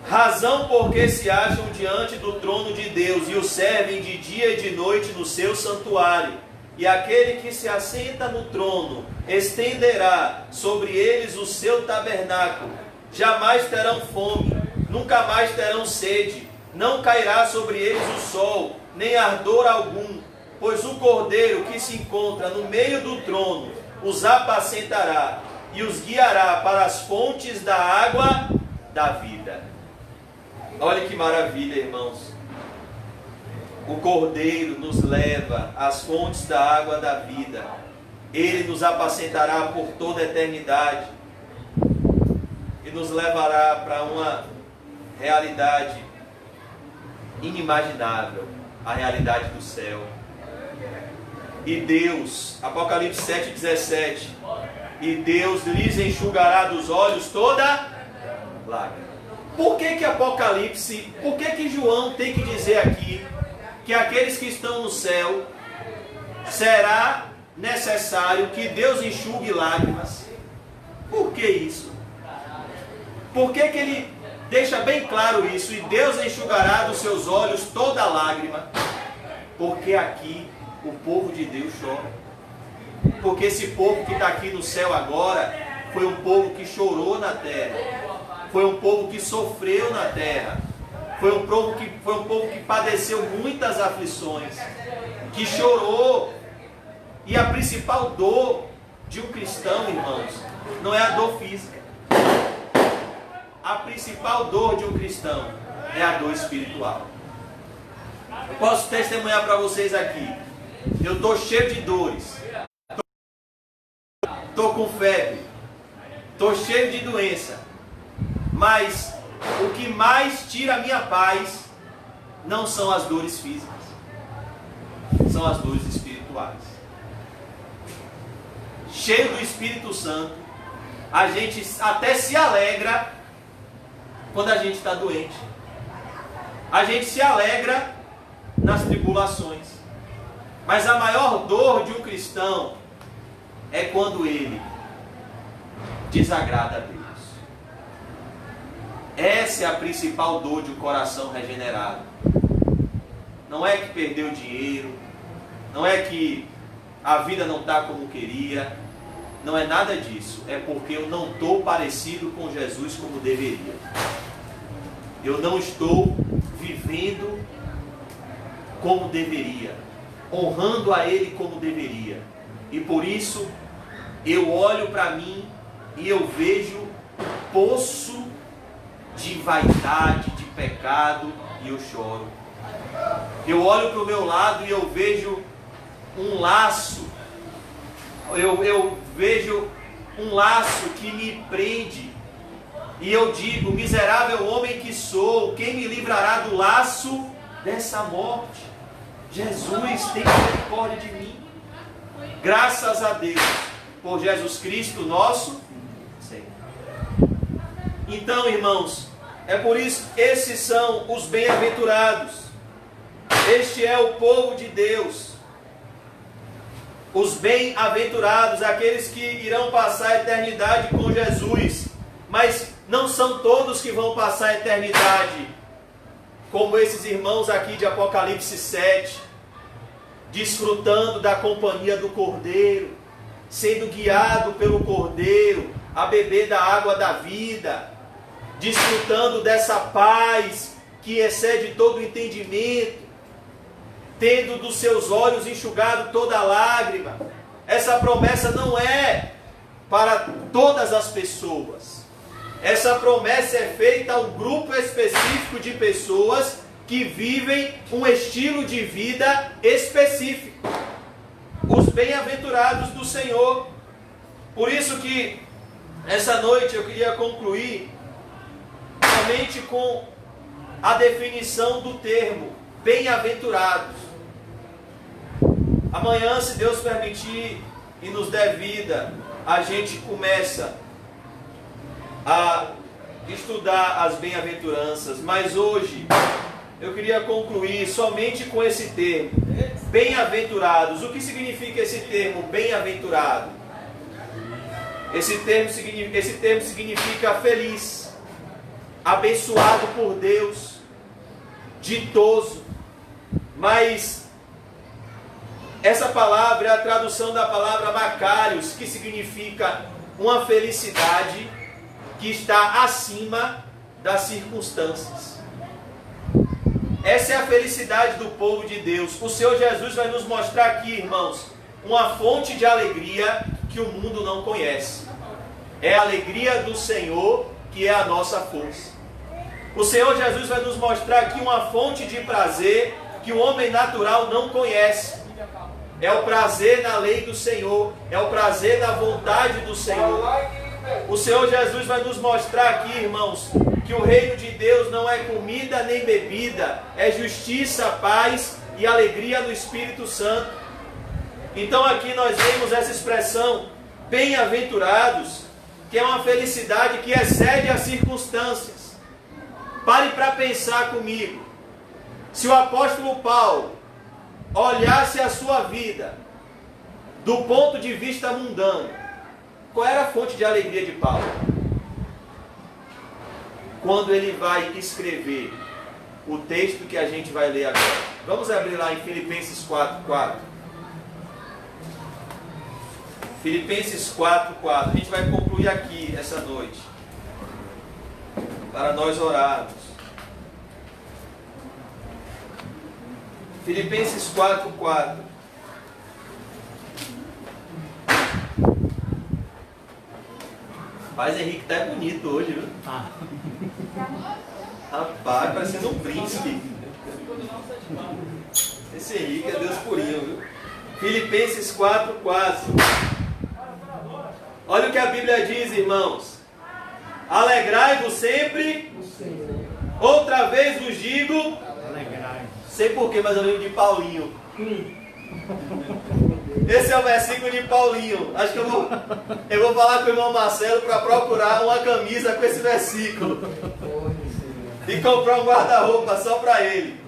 Razão porque se acham diante do trono de Deus e o servem de dia e de noite no seu santuário. E aquele que se assenta no trono estenderá sobre eles o seu tabernáculo. Jamais terão fome, nunca mais terão sede. Não cairá sobre eles o sol, nem ardor algum, pois o Cordeiro que se encontra no meio do trono os apacentará e os guiará para as fontes da água da vida. Olha que maravilha, irmãos. O Cordeiro nos leva às fontes da água da vida. Ele nos apacentará por toda a eternidade e nos levará para uma realidade inimaginável, a realidade do céu. E Deus, Apocalipse 7,17, e Deus lhes enxugará dos olhos toda lágrima. Por que Apocalipse, por que João tem que dizer aqui que aqueles que estão no céu será necessário que Deus enxugue lágrimas? Por que isso? Por que ele deixa bem claro isso? E Deus enxugará dos seus olhos toda lágrima. Porque aqui o povo de Deus chora. Porque esse povo que está aqui no céu agora foi um povo que chorou na terra. Foi um povo que sofreu na terra. Foi um povo que padeceu muitas aflições. Que chorou. E a principal dor de um cristão, irmãos, não é a dor física. A principal dor de um cristão é a dor espiritual. Eu posso testemunhar para vocês aqui. Eu estou cheio de dores. Estou com febre. Estou cheio de doença. Mas o que mais tira a minha paz não são as dores físicas. São as dores espirituais. Cheio do Espírito Santo, a gente até se alegra quando a gente está doente. A gente se alegra nas tribulações. Mas a maior dor de um cristão é quando ele desagrada a Deus. Essa é a principal dor de um coração regenerado. Não é que perdeu dinheiro, não é que a vida não está como queria, não é nada disso. É porque eu não estou parecido com Jesus como deveria. Eu não estou vivendo como deveria, honrando a Ele como deveria. E por isso eu olho para mim e eu vejo poço de vaidade, de pecado, e eu choro. Eu olho para o meu lado e eu vejo um laço. Eu vejo um laço que me prende. E eu digo: miserável homem que sou, quem me livrará do laço dessa morte? Jesus, tem misericórdia de mim. Graças a Deus por Jesus Cristo, nosso Senhor. Então, irmãos, É por isso que esses são os bem-aventurados. Este é o povo de Deus. Os bem-aventurados, aqueles que irão passar a eternidade com Jesus. Mas não são todos que vão passar a eternidade como esses irmãos aqui de Apocalipse 7, desfrutando da companhia do Cordeiro, sendo guiado pelo Cordeiro a beber da água da vida, desfrutando dessa paz que excede todo o entendimento, tendo dos seus olhos enxugado toda lágrima. Essa promessa não é para todas as pessoas. Essa promessa é feita a um grupo específico de pessoas que vivem um estilo de vida específico. Os bem-aventurados do Senhor. Por isso que essa noite eu queria concluir somente com a definição do termo bem-aventurados. Amanhã, se Deus permitir e nos der vida, a gente começa a estudar as bem-aventuranças, mas hoje eu queria concluir somente com esse termo, bem-aventurados. O que significa esse termo, bem-aventurado? Esse termo significa feliz, abençoado por Deus, ditoso. Mas essa palavra é a tradução da palavra Macarios, que significa uma felicidade que está acima das circunstâncias. Essa é a felicidade do povo de Deus. O Senhor Jesus vai nos mostrar aqui, irmãos, uma fonte de alegria que o mundo não conhece. É a alegria do Senhor que é a nossa força. O Senhor Jesus vai nos mostrar aqui uma fonte de prazer que o homem natural não conhece. É o prazer na lei do Senhor, é o prazer na vontade do Senhor. O Senhor Jesus vai nos mostrar aqui, irmãos, que o reino de Deus não é comida nem bebida, é justiça, paz e alegria no Espírito Santo. Então aqui nós vemos essa expressão, bem-aventurados, que é uma felicidade que excede as circunstâncias. Pare para pensar comigo. Se o apóstolo Paulo olhasse a sua vida do ponto de vista mundano, qual era a fonte de alegria de Paulo? Quando ele vai escrever o texto que a gente vai ler agora. Vamos abrir lá em Filipenses 4:4. Filipenses 4:4. A gente vai concluir aqui essa noite, para nós orarmos. Filipenses 4:4. Rapaz, Henrique tá bonito hoje, viu? Rapaz, parecendo um príncipe. Esse Henrique é Deus purinho, viu? Filipenses 4:4. Olha o que a Bíblia diz, irmãos. Alegrai-vos sempre. Outra vez vos digo. Alegrai. Sei porquê, mas eu lembro de Paulinho. Esse é o versículo de Paulinho. Acho que eu vou falar com o irmão Marcelo para procurar uma camisa com esse versículo. E comprar um guarda-roupa só para ele.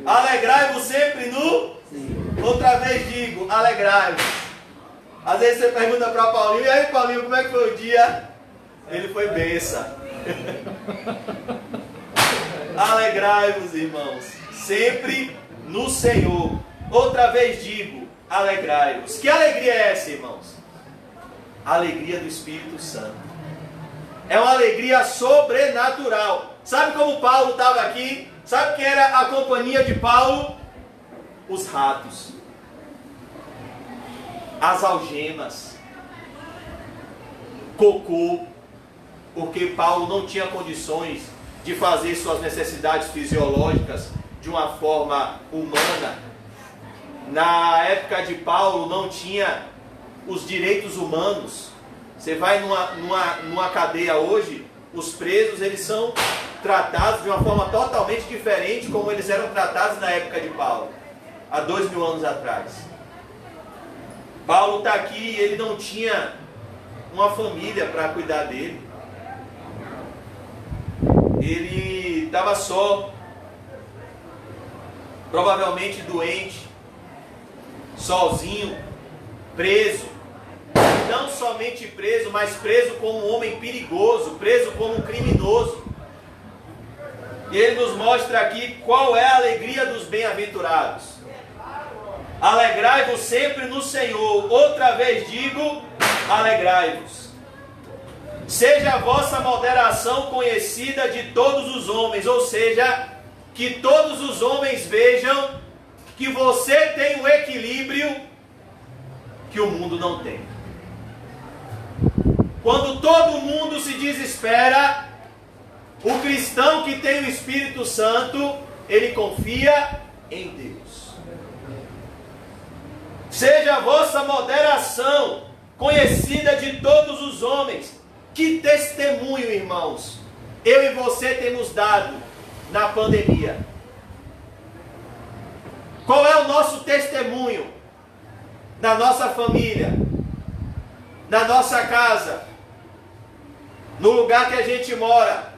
Alegrai-vos sempre no... Outra vez digo, alegrai-vos. Às vezes você pergunta para Paulinho, e aí Paulinho, como é que foi o dia? Ele foi bênção. Alegrai-vos, irmãos, sempre no Senhor. Outra vez digo, alegrai-vos. Que alegria é essa, irmãos? A alegria do Espírito Santo. É uma alegria sobrenatural. Sabe como Paulo estava aqui? Sabe quem era a companhia de Paulo? Os ratos, as algemas, cocô, porque Paulo não tinha condições de fazer suas necessidades fisiológicas de uma forma humana. Na época de Paulo não tinha os direitos humanos. Você vai numa cadeia hoje, os presos eles são tratados de uma forma totalmente diferente como eles eram tratados na época de Paulo, há 2000 anos atrás. Paulo está aqui e ele não tinha uma família para cuidar dele. ele estava só, provavelmente doente, sozinho, preso. Não somente preso, mas preso como um homem perigoso, preso como um criminoso. E ele nos mostra aqui qual é a alegria dos bem-aventurados. Alegrai-vos sempre no Senhor. Outra vez digo, alegrai-vos. Seja a vossa moderação conhecida de todos os homens, ou seja, que todos os homens vejam que você tem um equilíbrio que o mundo não tem. Quando todo mundo se desespera, o cristão que tem o Espírito Santo, ele confia em Deus. Seja a vossa moderação conhecida de todos os homens. Que testemunho, irmãos, eu e você temos dado na pandemia. Qual é o nosso testemunho? Na nossa família, na nossa casa, no lugar que a gente mora,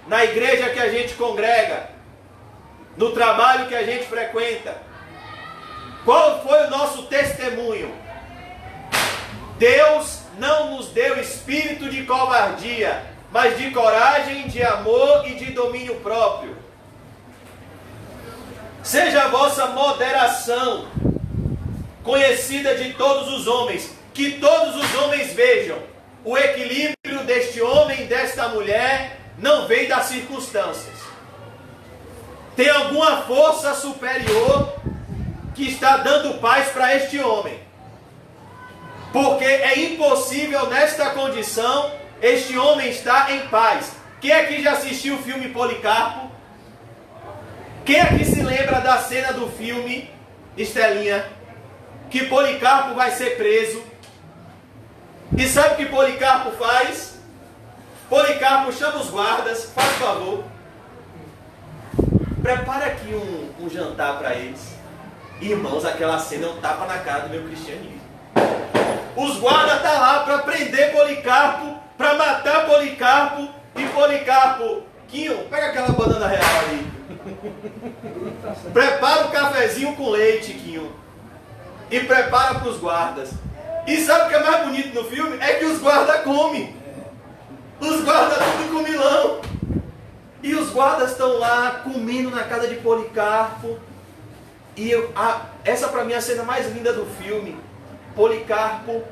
na igreja que a gente congrega, no trabalho que a gente frequenta. Qual foi o nosso testemunho? Deus não nos deu espírito de covardia, mas de coragem, de amor e de domínio próprio. Seja a vossa moderação conhecida de todos os homens, que todos os homens vejam o equilíbrio deste homem e desta mulher não vem das circunstâncias. Tem alguma força superior que está dando paz para este homem. Porque é impossível nesta condição este homem estar em paz. Quem aqui já assistiu o filme Policarpo? Quem aqui se lembra da cena do filme, Estelinha? Que Policarpo vai ser preso. E sabe o que Policarpo faz? Policarpo chama os guardas, faz favor. Prepara aqui um jantar para eles. Irmãos, aquela cena é um tapa na cara do meu cristianismo. Os guardas estão lá para prender Policarpo, para matar Policarpo. E Policarpo, Quinho, pega aquela banana real ali. Prepara o cafezinho com leite, Quinho. E prepara para os guardas. E sabe o que é mais bonito no filme? É que os guardas comem. Os guardas tudo comilão. E os guardas estão lá comendo na casa de Policarpo. E essa para mim é a cena mais linda do filme. Policarpo,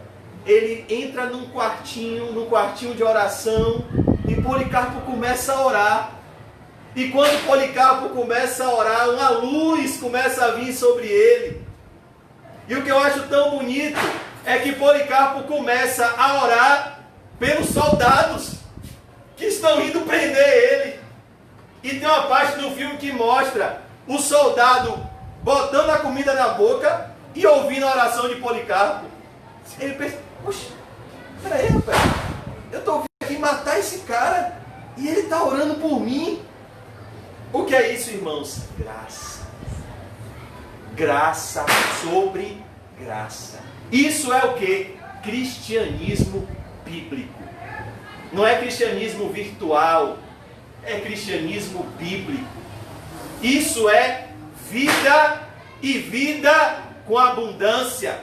ele entra num quartinho de oração, e Policarpo começa a orar. E quando Policarpo começa a orar, uma luz começa a vir sobre ele. E o que eu acho tão bonito é que Policarpo começa a orar pelos soldados que estão indo prender ele. E tem uma parte do filme que mostra o soldado botando a comida na boca e ouvindo a oração de Policarpo. Ele pensa, poxa, peraí, rapaz, eu estou vindo aqui matar esse cara e ele está orando por mim. O que é isso, irmãos? Graça. Graça sobre graça. Isso é o que? Cristianismo bíblico. Não é cristianismo virtual, é cristianismo bíblico. Isso é vida e vida com abundância.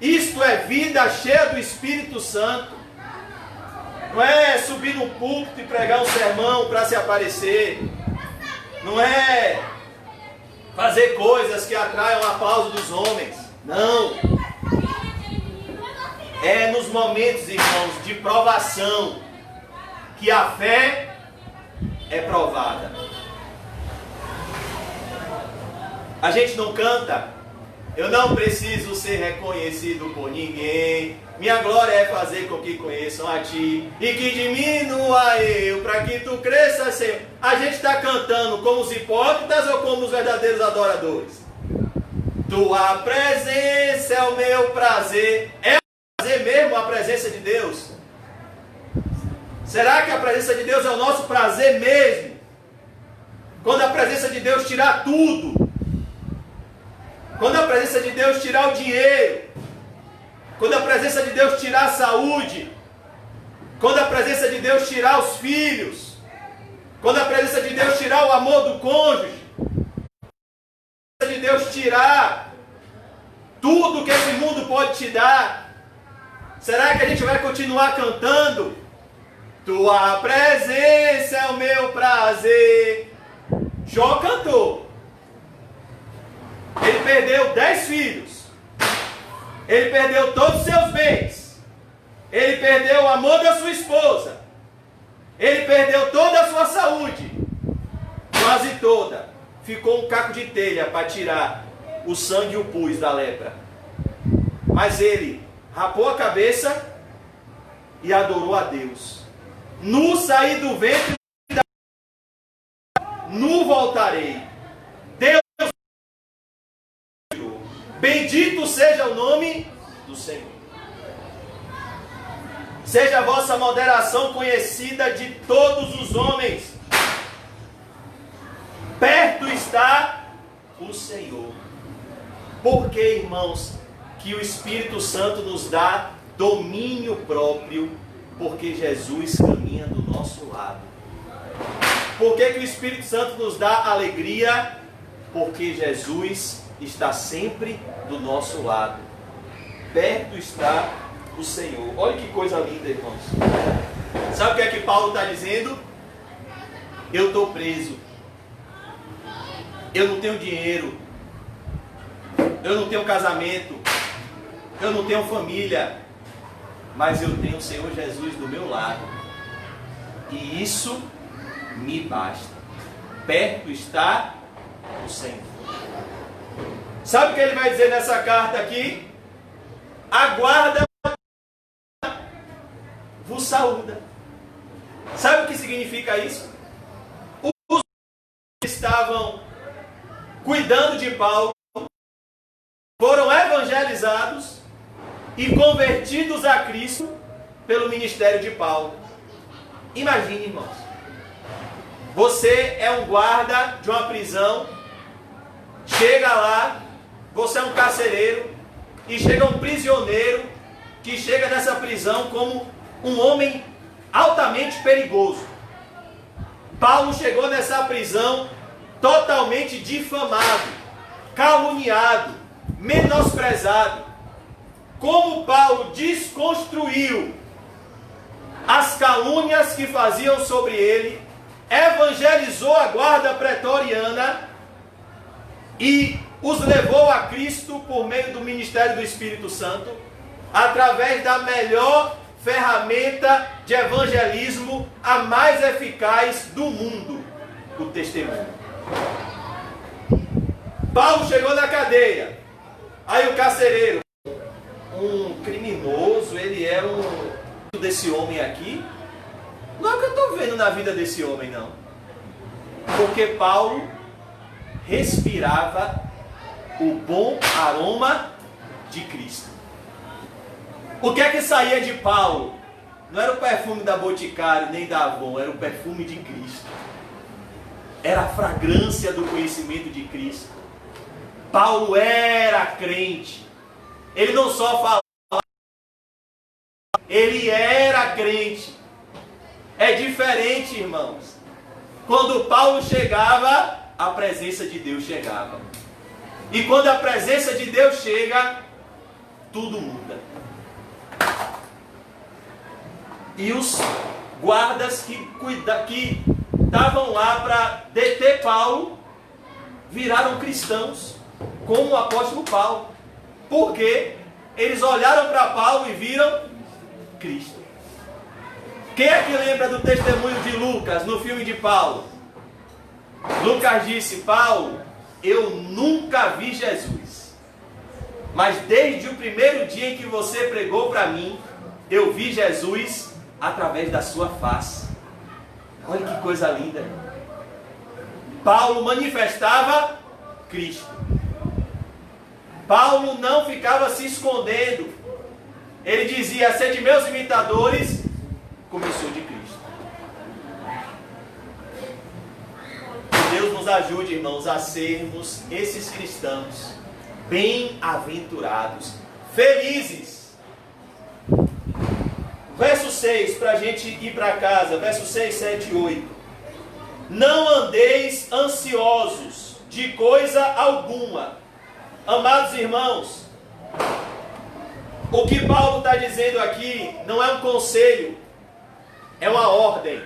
Isto é vida cheia do Espírito Santo. Não é subir no púlpito e pregar um sermão para se aparecer. Não é fazer coisas que atraiam o aplauso dos homens. Não. É nos momentos, irmãos, de provação que a fé é provada. A gente não canta. Eu não preciso ser reconhecido por ninguém. Minha glória é fazer com que conheçam a Ti e que diminua eu, para que Tu cresças, Senhor. A gente está cantando como os hipócritas ou como os verdadeiros adoradores? Tua presença é o meu prazer. É o prazer mesmo a presença de Deus? Será que a presença de Deus é o nosso prazer mesmo? Quando a presença de Deus tirar tudo. Quando a presença de Deus tirar o dinheiro, quando a presença de Deus tirar a saúde, quando a presença de Deus tirar os filhos, Quando a presença de Deus tirar o amor do cônjuge, a presença de Deus tirar tudo que esse mundo pode te dar, será que a gente vai continuar cantando? Tua presença é o meu prazer. Jó cantou. Ele perdeu 10 filhos. Ele perdeu todos os seus bens. Ele perdeu o amor da sua esposa. Ele perdeu toda a sua saúde. Quase toda. Ficou um caco de telha para tirar o sangue e o pus da lepra. Mas ele rapou a cabeça e adorou a Deus. Nu saí do ventre, nu voltarei. Deus, bendito seja o nome do Senhor. Seja a vossa moderação conhecida de todos os homens. Perto está o Senhor. Porque, irmãos, que o Espírito Santo nos dá domínio próprio, porque Jesus caminha do nosso lado. Por que o Espírito Santo nos dá alegria? Porque Jesus está sempre do nosso lado. Perto está o Senhor. Olha que coisa linda, irmãos. Sabe o que é que Paulo está dizendo? Eu estou preso. Eu não tenho dinheiro. Eu não tenho casamento. Eu não tenho família. Mas eu tenho o Senhor Jesus do meu lado. E isso me basta. Perto está o Senhor. Sabe o que ele vai dizer nessa carta aqui? A guarda vos saúda. Sabe o que significa isso? Os que estavam cuidando de Paulo foram evangelizados e convertidos a Cristo pelo ministério de Paulo. Imagine, irmãos. Você é um guarda de uma prisão, chega lá, você é um carcereiro, e chega um prisioneiro que chega nessa prisão como um homem altamente perigoso. Paulo chegou nessa prisão totalmente difamado, caluniado, menosprezado. Como Paulo desconstruiu as calúnias que faziam sobre ele, evangelizou a guarda pretoriana e os levou a Cristo por meio do ministério do Espírito Santo, através da melhor ferramenta de evangelismo, a mais eficaz do mundo, o testemunho. Paulo chegou na cadeia, aí o carcereiro, um criminoso, ele é desse homem aqui. Não é o que eu estou vendo na vida desse homem, não. Porque Paulo respirava o bom aroma de Cristo. O que é que saía de Paulo? Não era o perfume da Boticário, nem da Avon, era o perfume de Cristo. Era a fragrância do conhecimento de Cristo. Paulo era crente. Ele não só falava, ele era crente. É diferente, irmãos. Quando Paulo chegava, a presença de Deus chegava. E quando a presença de Deus chega, tudo muda. E os guardas que estavam lá para deter Paulo, viraram cristãos, como o apóstolo Paulo. Porque eles olharam para Paulo e viram Cristo. Quem é que lembra do testemunho de Lucas no filme de Paulo? Lucas disse: Paulo, eu nunca vi Jesus, mas desde o primeiro dia em que você pregou para mim, eu vi Jesus através da sua face. Olha que coisa linda. Paulo manifestava Cristo. Paulo não ficava se escondendo. Ele dizia: sede meus imitadores. Começou de Cristo. Que Deus nos ajude, irmãos, a sermos esses cristãos bem-aventurados, felizes. Verso 6, para a gente ir para casa. Verso 6, 7 e 8. Não andeis ansiosos de coisa alguma. Amados irmãos, o que Paulo está dizendo aqui não é um conselho, é uma ordem.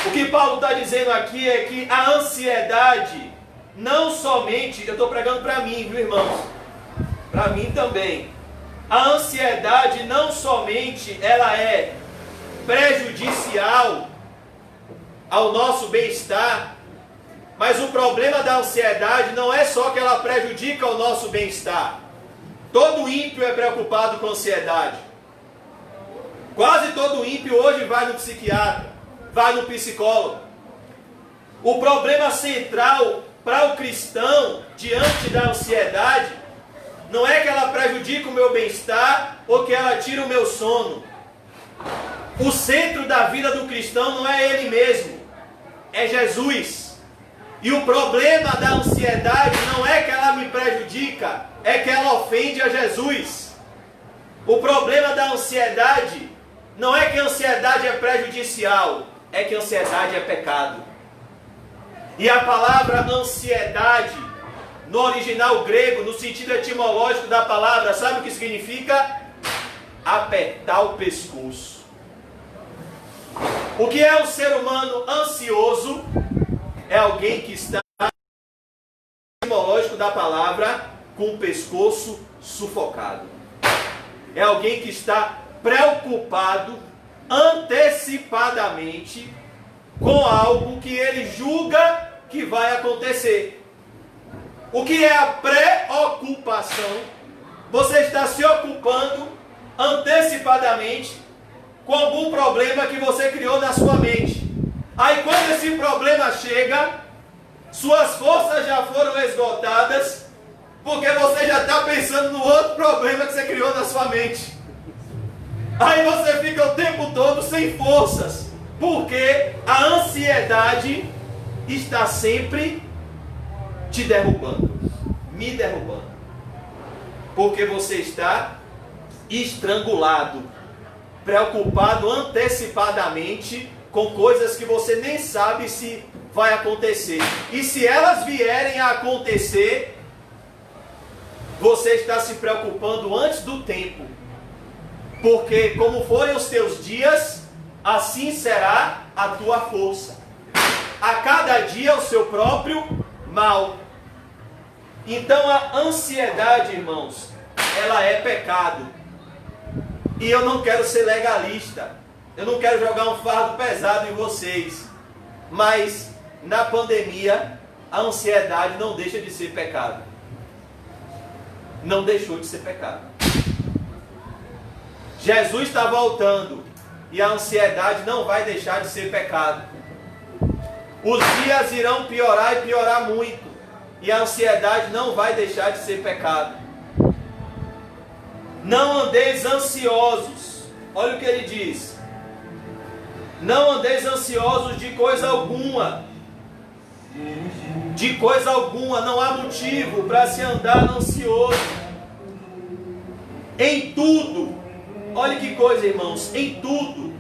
O que Paulo está dizendo aqui é que a ansiedade, não somente, eu estou pregando para mim, viu irmãos? Para mim também. A ansiedade não somente ela é prejudicial ao nosso bem-estar, mas o problema da ansiedade não é só que ela prejudica o nosso bem-estar. Todo ímpio é preocupado com ansiedade. Quase todo ímpio hoje vai no psiquiatra, vai no psicólogo. O problema central para o cristão diante da ansiedade não é que ela prejudica o meu bem-estar ou que ela tira o meu sono. O centro da vida do cristão não é ele mesmo, é Jesus. E o problema da ansiedade não é que ela me prejudica, é que ela ofende a Jesus. O problema da ansiedade não é que a ansiedade é prejudicial, é que a ansiedade é pecado. E a palavra ansiedade, no original grego, no sentido etimológico da palavra, sabe o que significa? Apertar o pescoço. O que é um ser humano ansioso? É alguém que está, no etimológico da palavra, com o pescoço sufocado. É alguém que está preocupado antecipadamente com algo que ele julga que vai acontecer. O que é a preocupação? Você está se ocupando antecipadamente com algum problema que você criou na sua mente. Aí quando esse problema chega, suas forças já foram esgotadas, porque você já está pensando no outro problema que você criou na sua mente. Aí você fica o tempo todo sem forças, porque a ansiedade está sempre te derrubando, me derrubando. Porque você está estrangulado, preocupado antecipadamente com coisas que você nem sabe se vai acontecer. E se elas vierem a acontecer, você está se preocupando antes do tempo. Porque como forem os teus dias, assim será a tua força. A cada dia o seu próprio mal. Então a ansiedade, irmãos, ela é pecado. E eu não quero ser legalista. Eu não quero jogar um fardo pesado em vocês. Mas na pandemia, a ansiedade não deixa de ser pecado. Não deixou de ser pecado. Jesus está voltando e a ansiedade não vai deixar de ser pecado. Os dias irão piorar e piorar muito, e a ansiedade não vai deixar de ser pecado. Não andeis ansiosos. Olha o que ele diz. Não andeis ansiosos de coisa alguma. De coisa alguma, não há motivo para se andar ansioso. Em tudo, olha que coisa, irmãos, em tudo,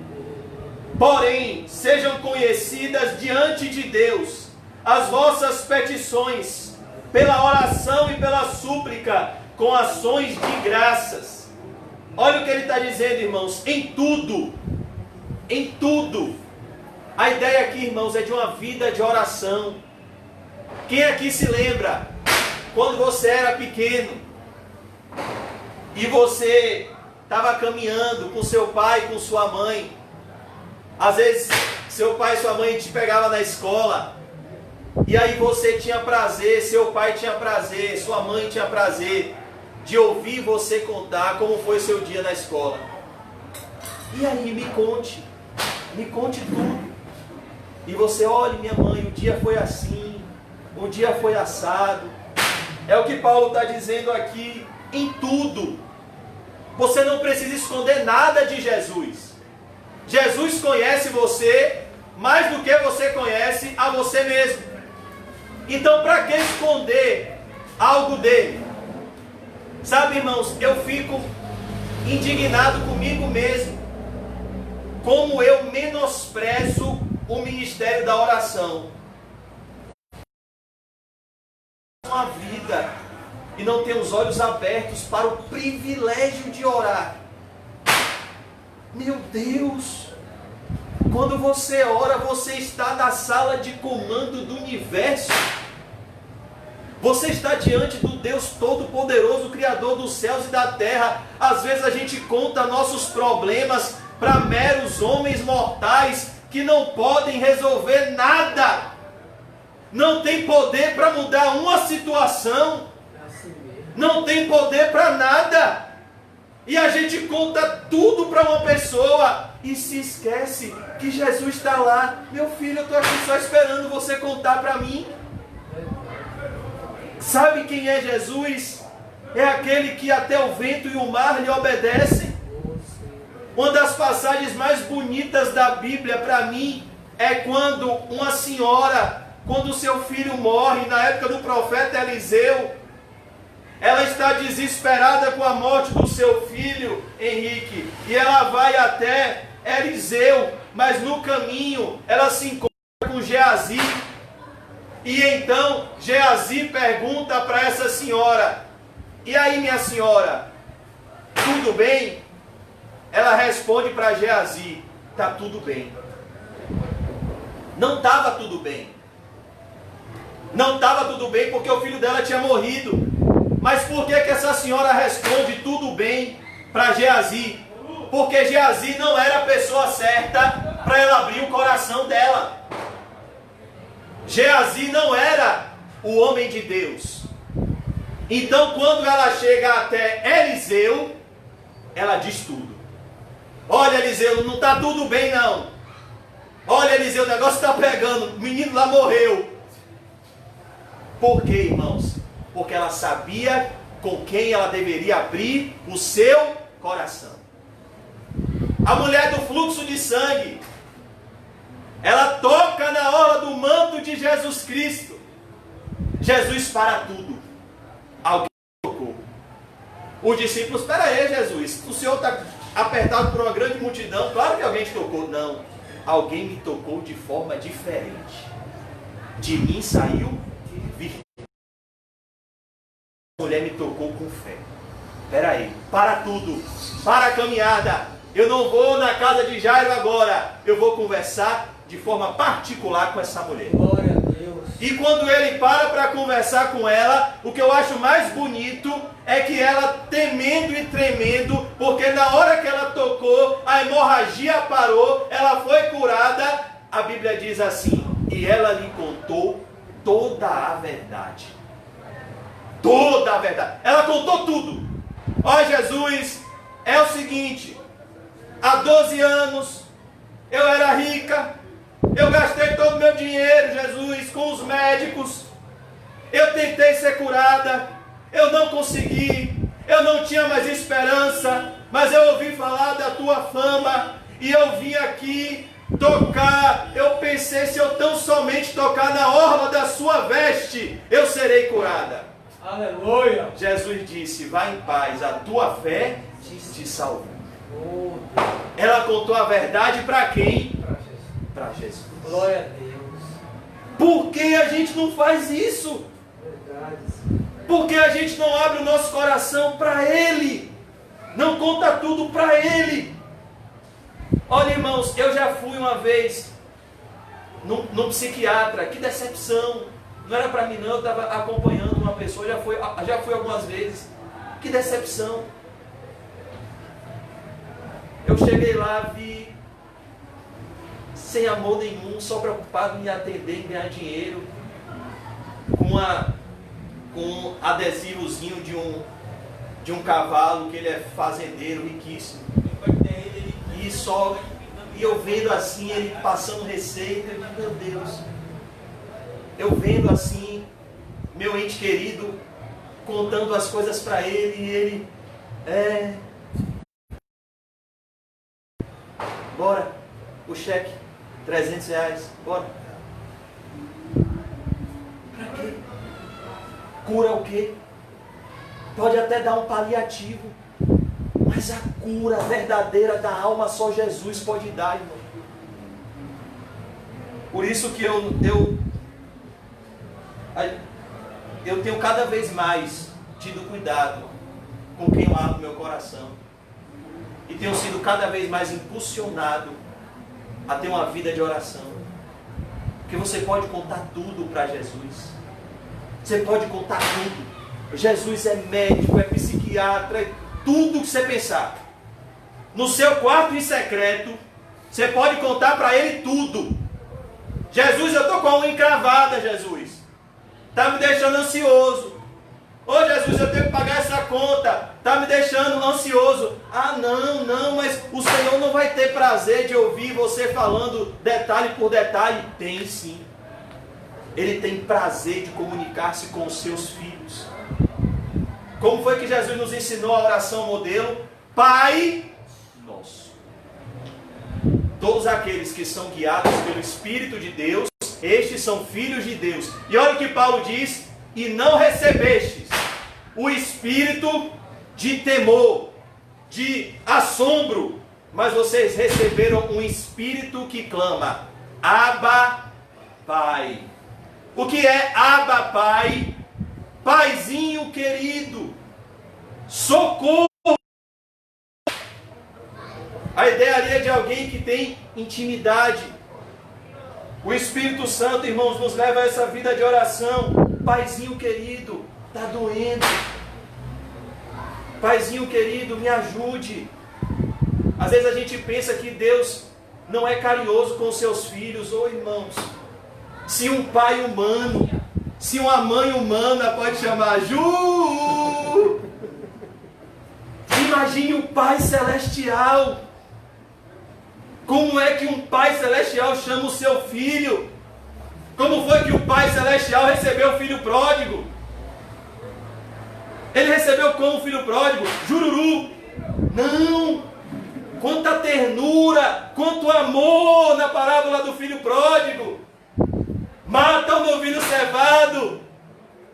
porém, sejam conhecidas diante de Deus as vossas petições, pela oração e pela súplica, com ações de graças. Olha o que ele está dizendo, irmãos, em tudo, em tudo. A ideia aqui, irmãos, é de uma vida de oração. Quem aqui se lembra, quando você era pequeno, e você estava caminhando com seu pai, com sua mãe, às vezes seu pai e sua mãe te pegavam na escola, e aí você tinha prazer, seu pai tinha prazer, sua mãe tinha prazer de ouvir você contar como foi seu dia na escola. E aí, me conte tudo. E você, olha, minha mãe, o dia foi assim, o dia foi assado. É o que Paulo está dizendo aqui, em tudo. Você não precisa esconder nada de Jesus. Jesus conhece você mais do que você conhece a você mesmo. Então, para que esconder algo dele? Sabe, irmãos, eu fico indignado comigo mesmo. Como eu menosprezo o ministério da oração. Uma vida e não tem os olhos abertos para o privilégio de orar. Meu Deus! Quando você ora, você está na sala de comando do universo. Você está diante do Deus Todo-Poderoso, Criador dos céus e da terra. Às vezes a gente conta nossos problemas para meros homens mortais que não podem resolver nada. Não tem poder para mudar uma situação. Não tem poder para nada. E a gente conta tudo para uma pessoa e se esquece que Jesus está lá. Meu filho, eu estou aqui só esperando você contar para mim. Sabe quem é Jesus? É aquele que até o vento e o mar lhe obedecem. Uma das passagens mais bonitas da Bíblia para mim é quando uma senhora, quando seu filho morre, na época do profeta Eliseu, ela está desesperada com a morte do seu filho, Henrique, e ela vai até Eliseu, mas no caminho ela se encontra com Geazi, e então Geazi pergunta para essa senhora: e aí, minha senhora, tudo bem? Ela responde para Geazi: está tudo bem. Não estava tudo bem. Não estava tudo bem porque o filho dela tinha morrido. Mas por que essa senhora responde tudo bem para Geazi? Porque Geazi não era a pessoa certa para ela abrir o coração dela. Geazi não era o homem de Deus. Então quando ela chega até Eliseu, ela diz tudo. Olha, Eliseu, não está tudo bem não. Olha, Eliseu, o negócio está pegando, o menino lá morreu. Por quê, irmãos? Porque ela sabia com quem ela deveria abrir o seu coração. A mulher do fluxo de sangue, ela toca na orla do manto de Jesus Cristo. Jesus para tudo. Alguém tocou. Os discípulos: espera aí, Jesus, o Senhor está apertado por uma grande multidão, claro que alguém te tocou. Não, alguém me tocou de forma diferente. De mim saiu virtude. A mulher me tocou com fé. Espera aí, para tudo, para a caminhada. Eu não vou na casa de Jairo agora, eu vou conversar de forma particular com essa mulher. Glória a Deus. E quando ele para conversar com ela, o que eu acho mais bonito é que ela, temendo e tremendo, porque na hora que ela tocou, a hemorragia parou, ela foi curada. A Bíblia diz assim: e ela lhe contou toda a verdade. Toda a verdade. Ela contou tudo. Ó, Jesus, é o seguinte: há 12 anos eu era rica, eu gastei todo o meu dinheiro, Jesus, com os médicos. Eu tentei ser curada, eu não consegui, eu não tinha mais esperança, mas eu ouvi falar da tua fama e eu vim aqui tocar. Eu pensei, se eu tão somente tocar na orla da sua veste, eu serei curada. Aleluia. Jesus disse: vai em paz, a tua fé te salvou. Ela contou a verdade para quem? Para Jesus. Glória a Deus. Por que a gente não faz isso? Verdade. Por que a gente não abre o nosso coração para Ele? Não conta tudo para Ele. Olha, irmãos, eu já fui uma vez num psiquiatra. Que decepção. Não era para mim não, eu estava acompanhando uma pessoa, já fui algumas vezes. Que decepção. Eu cheguei lá, vi sem amor nenhum, só preocupado em atender, em ganhar dinheiro, com um adesivozinho de um cavalo, que ele é fazendeiro, riquíssimo. E eu vendo assim, ele passando receita, eu digo: meu Deus. Eu vendo assim, meu ente querido, contando as coisas para ele, e ele, bora, o cheque, R$300, bora. Para quê? Cura o quê? Pode até dar um paliativo, mas a cura verdadeira da alma só Jesus pode dar, irmão. Por isso que eu tenho cada vez mais tido cuidado com quem eu abro meu coração. E tenho sido cada vez mais impulsionado a ter uma vida de oração. Porque você pode contar tudo para Jesus. Você pode contar tudo. Jesus é médico, é psiquiatra, é tudo que você pensar. No seu quarto em secreto, você pode contar para ele tudo. Jesus, eu estou com a unha encravada, Jesus. Está me deixando ansioso. Ô Jesus, eu tenho que pagar essa conta. Está me deixando ansioso. Ah, não, mas o Senhor não vai ter prazer de ouvir você falando detalhe por detalhe. Tem sim. Ele tem prazer de comunicar-se com os seus filhos. Como foi que Jesus nos ensinou a oração modelo? Pai Nosso. Todos aqueles que são guiados pelo Espírito de Deus, estes são filhos de Deus. E olha o que Paulo diz: e não recebestes o espírito de temor, de assombro, mas vocês receberam um espírito que clama, Abba, Pai. O que é Abba, Pai? Paizinho querido, socorro. A ideia ali é de alguém que tem intimidade. O Espírito Santo, irmãos, nos leva a essa vida de oração. Paizinho querido, está doendo. Paizinho querido, me ajude. Às vezes a gente pensa que Deus não é carinhoso com os seus filhos. Ô irmãos, se um pai humano, se uma mãe humana pode chamar Ju, imagine o Pai Celestial. Como é que um Pai Celestial chama o seu filho? Como foi que o Pai Celestial recebeu o filho pródigo? Ele recebeu como o filho pródigo? Jururu? Não! Quanta ternura, quanto amor na parábola do filho pródigo. Mata o novilho cevado,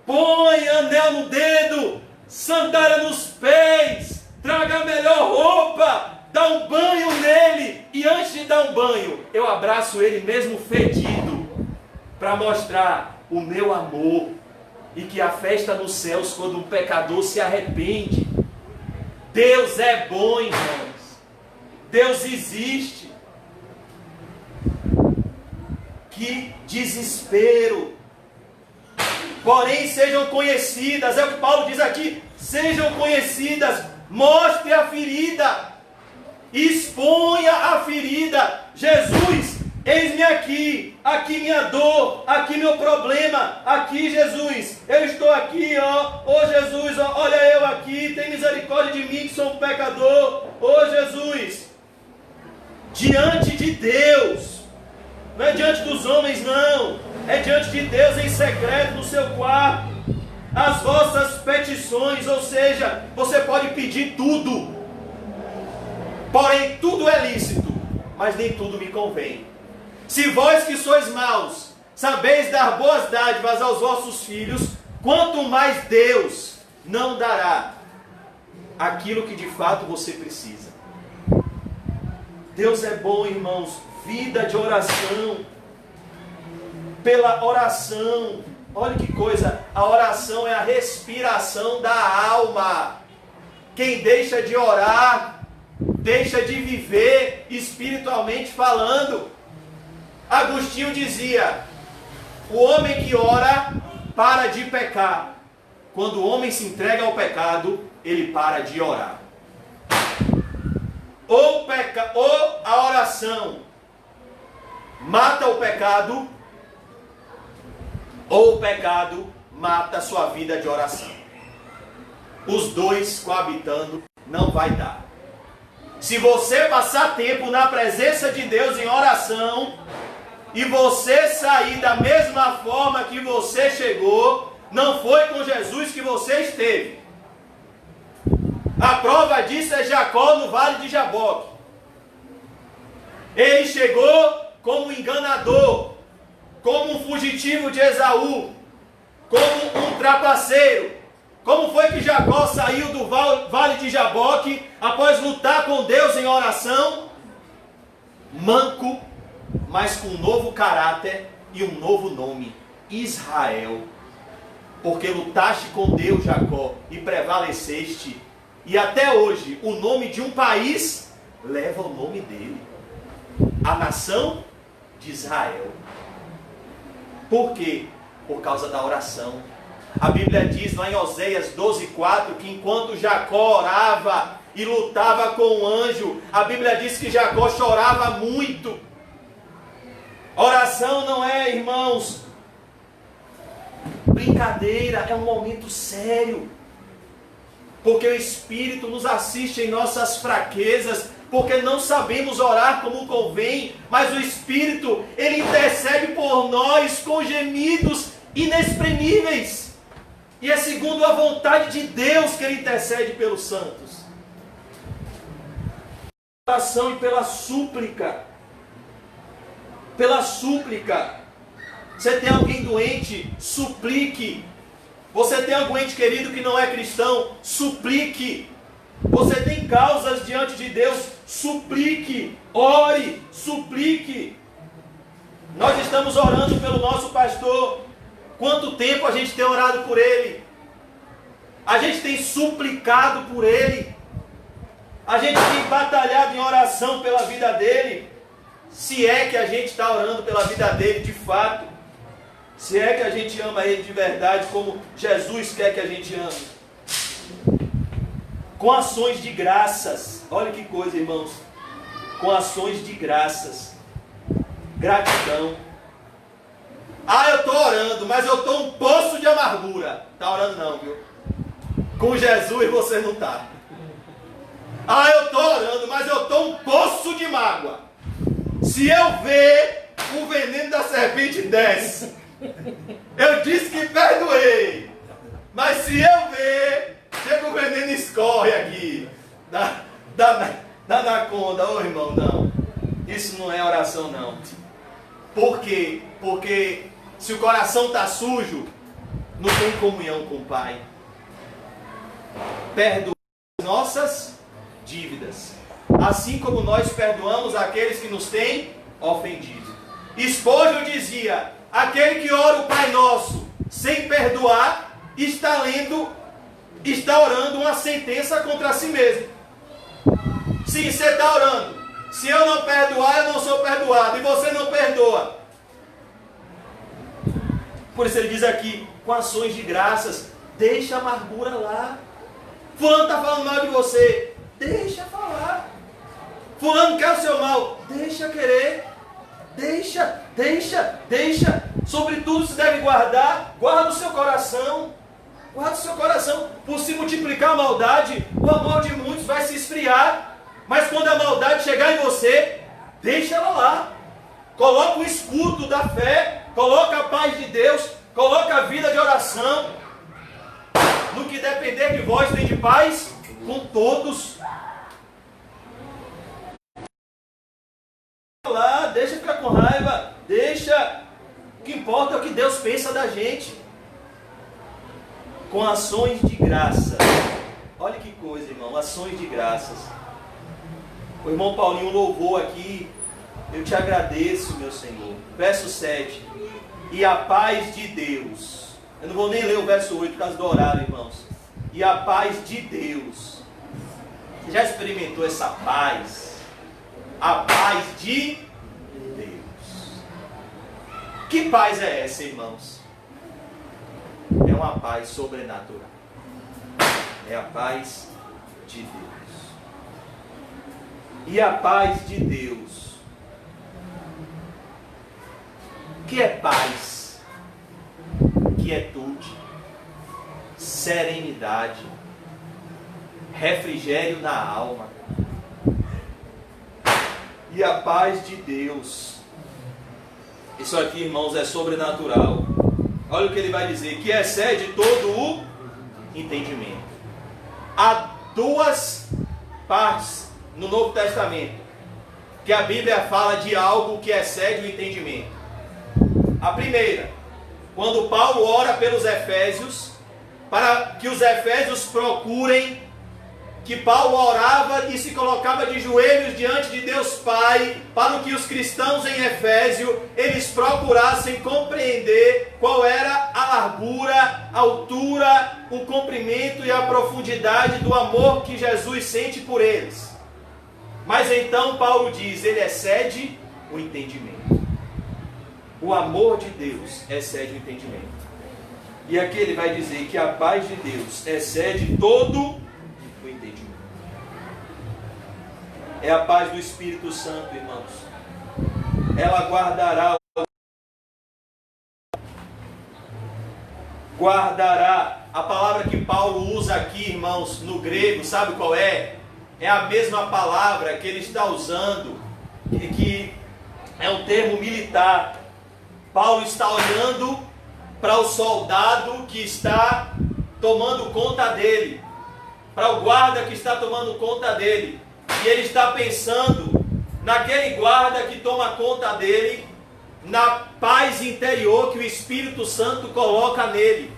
põe anel no dedo, sandália nos pés, traga a melhor roupa, dá um banho nele, e antes de dar um banho, eu abraço ele mesmo fedido, para mostrar o meu amor, e que a festa nos céus quando um pecador se arrepende. Deus é bom, irmãos. Deus existe. Que desespero. Porém sejam conhecidas, é o que Paulo diz aqui, sejam conhecidas, mostre a ferida, exponha a ferida. Jesus, eis-me aqui, aqui minha dor, aqui meu problema, aqui Jesus, eu estou aqui, ó Jesus, ó, olha eu aqui, tem misericórdia de mim que sou um pecador, ó Jesus, diante de Deus. Não é diante dos homens, não. É diante de Deus em secreto, no seu quarto. As vossas petições, ou seja, você pode pedir tudo. Porém, tudo é lícito, mas nem tudo me convém. Se vós que sois maus, sabeis dar boas dádivas aos vossos filhos, quanto mais Deus não dará aquilo que de fato você precisa. Deus é bom, irmãos. Vida de oração, pela oração, olha que coisa, a oração é a respiração da alma. Quem deixa de orar, deixa de viver espiritualmente falando. Agostinho dizia, o homem que ora para de pecar, quando o homem se entrega ao pecado, ele para de orar. Ou a oração mata o pecado, ou o pecado mata a sua vida de oração. Os dois coabitando não vai dar. Se você passar tempo na presença de Deus em oração, e você sair da mesma forma que você chegou, não foi com Jesus que você esteve. A prova disso é Jacó no vale de Jaboque. Ele chegou como um enganador, como um fugitivo de Esaú, como um trapaceiro. Como foi que Jacó saiu do vale de Jaboque após lutar com Deus em oração? Manco, mas com um novo caráter e um novo nome, Israel. Porque lutaste com Deus, Jacó, e prevaleceste. E até hoje, o nome de um país leva o nome dele. A nação de Israel. Por quê? Por causa da oração. A Bíblia diz lá em Oséias 12:4 que enquanto Jacó orava e lutava com o anjo, a Bíblia diz que Jacó chorava muito. Oração não é, irmãos, brincadeira, é um momento sério. Porque o Espírito nos assiste em nossas fraquezas, porque não sabemos orar como convém, mas o Espírito, ele intercede por nós com gemidos inexprimíveis. E é segundo a vontade de Deus que ele intercede pelos santos. Pela oração e pela súplica. Pela súplica. Você tem alguém doente? Suplique. Você tem algum ente querido que não é cristão? Suplique. Você tem causas diante de Deus? Suplique. Ore. Suplique. Nós estamos orando pelo nosso pastor. Quanto tempo a gente tem orado por ele? A gente tem suplicado por ele? A gente tem batalhado em oração pela vida dele? Se é que a gente está orando pela vida dele de fato. Se é que a gente ama ele de verdade, como Jesus quer que a gente ame. Com ações de graças. Olha que coisa, irmãos. Com ações de graças. Gratidão. Ah, eu estou orando, mas eu estou um poço de amargura. Está orando não, viu? Com Jesus você não está. Ah, eu estou orando, mas eu estou um poço de mágoa. Se eu ver, o veneno da serpente desce. Eu disse que perdoei. Mas se eu ver, chega o veneno e escorre aqui. Da anaconda. Ô irmão, não. Isso não é oração não. Por quê? Porque se o coração está sujo, não tem comunhão com o Pai. Perdoar nossas dívidas, assim como nós perdoamos aqueles que nos têm ofendido. Spurgeon dizia: aquele que ora o Pai Nosso sem perdoar, está orando uma sentença contra si mesmo. Sim, você está orando. Se eu não perdoar, eu não sou perdoado. E você não perdoa. Por isso ele diz aqui, com ações de graças, deixa a amargura lá. Fulano está falando mal de você. Deixa falar. Fulano quer o seu mal. Deixa querer. Deixa. Sobretudo se deve guardar. Guarda o seu coração. Guarda o seu coração. Por se multiplicar a maldade, o amor de muitos vai se esfriar. Mas quando a maldade chegar em você, deixa ela lá. Coloca o escudo da fé. Coloca a paz de Deus. Coloca a vida de oração. No que depender de vós, tem de paz com todos. Lá, deixa ficar com raiva. Deixa. O que importa é o que Deus pensa da gente. Com ações de graça. Olha que coisa, irmão. Ações de graças. O irmão Paulinho louvou aqui. Eu te agradeço, meu Senhor. Verso 7. E a paz de Deus. Eu não vou nem ler o verso 8 por causa do horário, irmãos. E a paz de Deus. Você já experimentou essa paz? A paz de Deus. Que paz é essa, irmãos? É uma paz sobrenatural. É a paz de Deus. E a paz de Deus. Que é paz, quietude, serenidade, refrigério na alma. E a paz de Deus. Isso aqui, irmãos, é sobrenatural. Olha o que ele vai dizer, que excede todo o entendimento. Há duas partes no Novo Testamento que a Bíblia fala de algo que excede o entendimento. A primeira, quando Paulo ora pelos Efésios, para que os Efésios procurem que Paulo orava e se colocava de joelhos diante de Deus Pai, para que os cristãos em Efésio, eles procurassem compreender qual era a largura, a altura, o comprimento e a profundidade do amor que Jesus sente por eles. Mas então Paulo diz, ele excede o entendimento. O amor de Deus excede o entendimento. E aqui ele vai dizer que a paz de Deus excede todo o entendimento. É a paz do Espírito Santo, irmãos. Ela guardará. A palavra que Paulo usa aqui, irmãos, no grego, sabe qual é? É a mesma palavra que ele está usando, que é um termo militar. Paulo está olhando para o soldado que está tomando conta dele, para o guarda que está tomando conta dele, e ele está pensando naquele guarda que toma conta dele, na paz interior que o Espírito Santo coloca nele.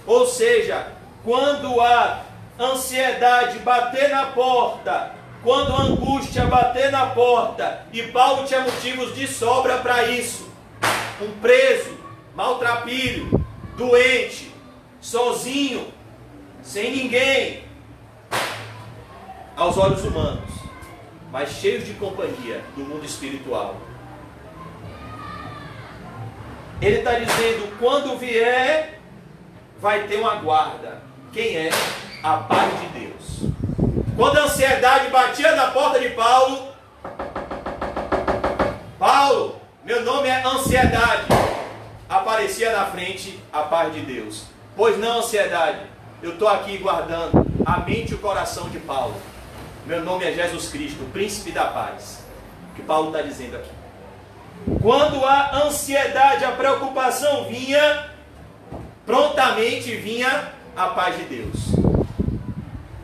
Ou seja, quando a ansiedade bater na porta, quando a angústia bater na porta, e Paulo tinha motivos de sobra para isso, um preso, maltrapilho, doente, sozinho, sem ninguém, aos olhos humanos, mas cheios de companhia do mundo espiritual. Ele está dizendo, quando vier, vai ter uma guarda. Quem é? A paz de Deus. Quando a ansiedade batia na porta de Paulo, Paulo, meu nome é ansiedade, aparecia na frente a paz de Deus. Pois não, ansiedade, eu estou aqui guardando a mente e o coração de Paulo. Meu nome é Jesus Cristo, o príncipe da paz. O que Paulo está dizendo aqui. Quando a ansiedade, a preocupação vinha, prontamente vinha a paz de Deus.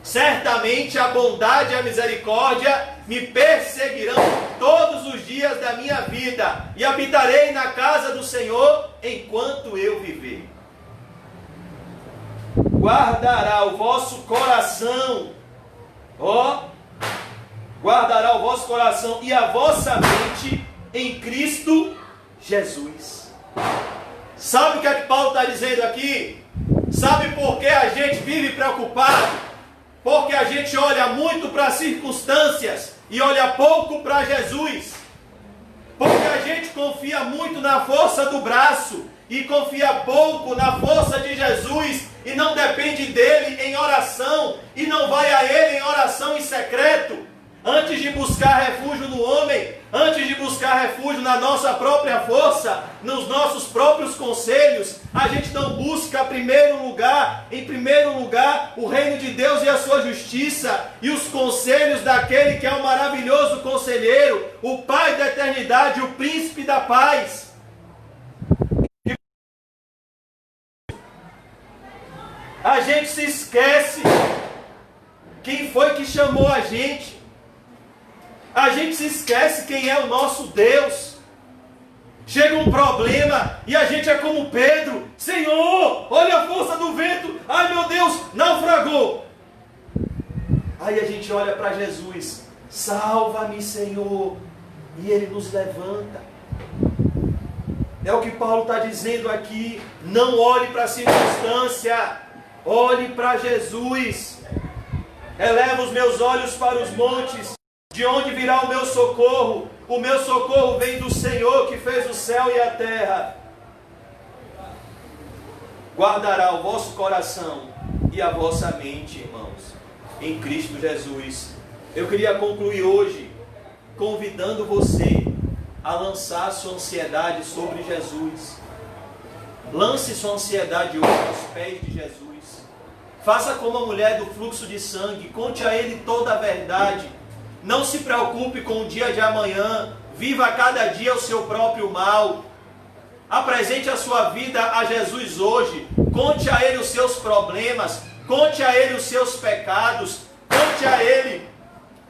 Certamente a bondade e a misericórdia me perseguirão todos os dias da minha vida, e habitarei na casa do Senhor enquanto eu viver. Guardará o vosso coração, guardará o vosso coração e a vossa mente em Cristo Jesus. Sabe o que é que Paulo está dizendo aqui? Sabe por que a gente vive preocupado? Porque a gente olha muito para as circunstâncias e olha pouco para Jesus. Porque a gente confia muito na força do braço e confia pouco na força de Jesus e não depende dele em oração e não vai a ele em oração em secreto. Antes de buscar refúgio no homem, antes de buscar refúgio na nossa própria força, nos nossos próprios conselhos, a gente não busca em primeiro lugar, o reino de Deus e a sua justiça, e os conselhos daquele que é o maravilhoso conselheiro, o Pai da eternidade, o príncipe da paz. A gente se esquece quem foi que chamou a gente. A gente se esquece quem é o nosso Deus. Chega um problema e a gente é como Pedro. Senhor, olha a força do vento. Ai meu Deus, naufragou. Aí a gente olha para Jesus. Salva-me, Senhor. E Ele nos levanta. É o que Paulo está dizendo aqui. Não olhe para a circunstância. Olhe para Jesus. Eleva os meus olhos para os montes. De onde virá o meu socorro? O meu socorro vem do Senhor que fez o céu e a terra. Guardará o vosso coração e a vossa mente, irmãos, em Cristo Jesus. Eu queria concluir hoje convidando você a lançar sua ansiedade sobre Jesus. Lance sua ansiedade hoje aos pés de Jesus. Faça como a mulher do fluxo de sangue. Conte a Ele toda a verdade. Não se preocupe com o dia de amanhã. Viva cada dia o seu próprio mal. Apresente a sua vida a Jesus hoje. Conte a Ele os seus problemas. Conte a Ele os seus pecados. Conte a Ele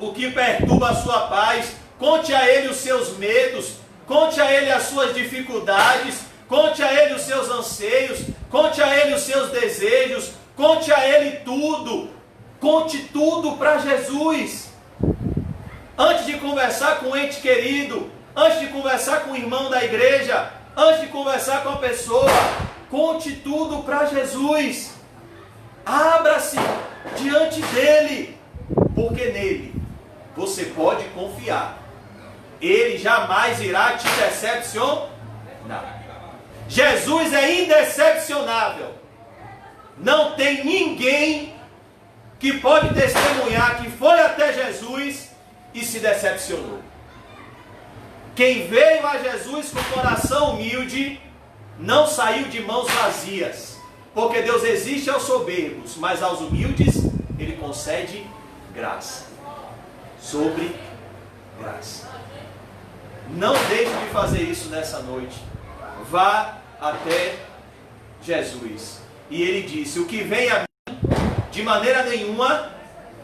o que perturba a sua paz. Conte a Ele os seus medos. Conte a Ele as suas dificuldades. Conte a Ele os seus anseios. Conte a Ele os seus desejos. Conte a Ele tudo. Conte tudo para Jesus. Antes de conversar com um ente querido, antes de conversar com o irmão da igreja, antes de conversar com a pessoa, conte tudo para Jesus. Abra-se diante dele, porque nele você pode confiar. Ele jamais irá te decepcionar. Jesus é indecepcionável. Não tem ninguém que pode testemunhar que foi até Jesus e se decepcionou. Quem veio a Jesus com coração humilde não saiu de mãos vazias, porque Deus existe aos soberbos, mas aos humildes Ele concede graça sobre graça. Não deixe de fazer isso nessa noite. Vá até Jesus. E Ele disse: o que vem a mim, de maneira nenhuma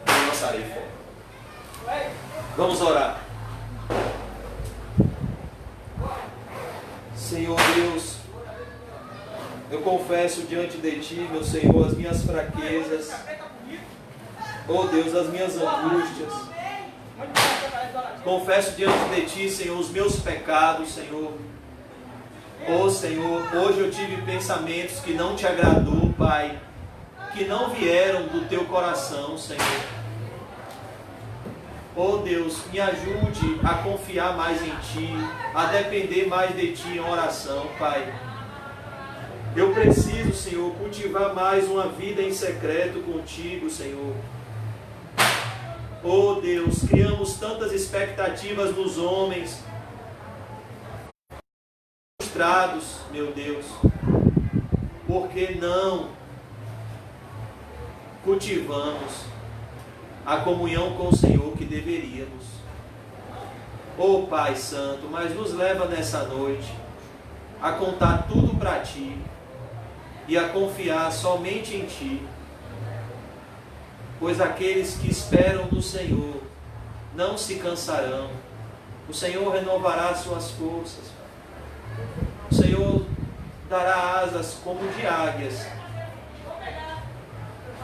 eu lançarei fora. Vamos orar. Senhor Deus, eu confesso diante de Ti, meu Senhor, as minhas fraquezas. Oh Deus, as minhas angústias. Confesso diante de Ti, Senhor, os meus pecados, Senhor. Oh Senhor, hoje eu tive pensamentos que não Te agradou, Pai, que não vieram do Teu coração, Senhor. Oh Deus, me ajude a confiar mais em Ti, a depender mais de Ti em oração, Pai. Eu preciso, Senhor, cultivar mais uma vida em secreto contigo, Senhor. Oh Deus, criamos tantas expectativas nos homens, frustrados, meu Deus. Por que não cultivamos a comunhão com o Senhor que deveríamos? Oh Pai Santo, mas nos leva nessa noite a contar tudo para Ti e a confiar somente em Ti, pois aqueles que esperam no Senhor não se cansarão. O Senhor renovará suas forças. O Senhor dará asas como de águias.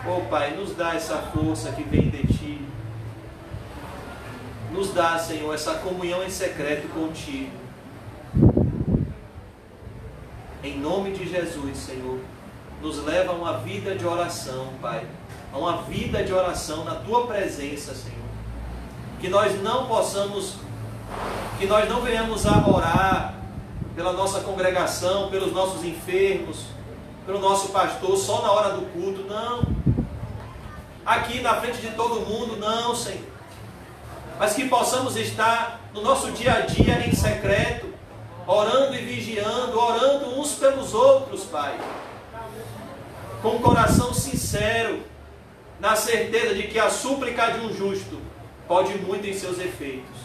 Oh Pai, nos dá essa força que vem de Ti. Nos dá, Senhor, essa comunhão em secreto contigo. Em nome de Jesus, Senhor, nos leva a uma vida de oração, Pai. A uma vida de oração na Tua presença, Senhor. Que nós não venhamos a orar pela nossa congregação, pelos nossos enfermos, pelo nosso pastor, só na hora do culto, não. Aqui na frente de todo mundo, não, Senhor. Mas que possamos estar no nosso dia a dia em secreto, orando e vigiando, orando uns pelos outros, Pai. Com um coração sincero, na certeza de que a súplica de um justo pode muito em seus efeitos.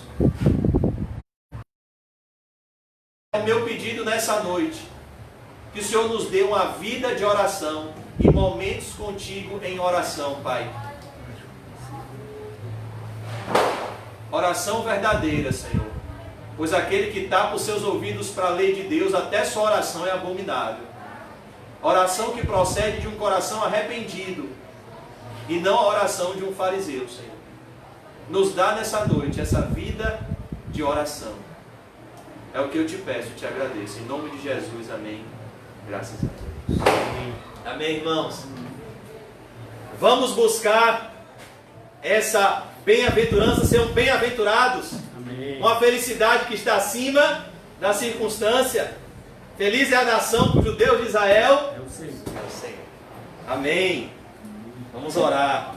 É o meu pedido nessa noite, que o Senhor nos dê uma vida de oração e momentos contigo em oração, Pai. Oração verdadeira, Senhor, pois aquele que tapa os seus ouvidos para a lei de Deus, até sua oração é abominável. Oração que procede de um coração arrependido e não a oração de um fariseu, Senhor. Nos dá nessa noite essa vida de oração. É o que eu te peço, te agradeço. Em nome de Jesus, amém. Graças a Deus. Amém, amém, irmãos. Vamos buscar essa bem-aventurança, ser bem-aventurados. Amém. Uma felicidade que está acima da circunstância. Feliz é a nação cujo Deus de Israel é o Senhor. Amém. Vamos orar.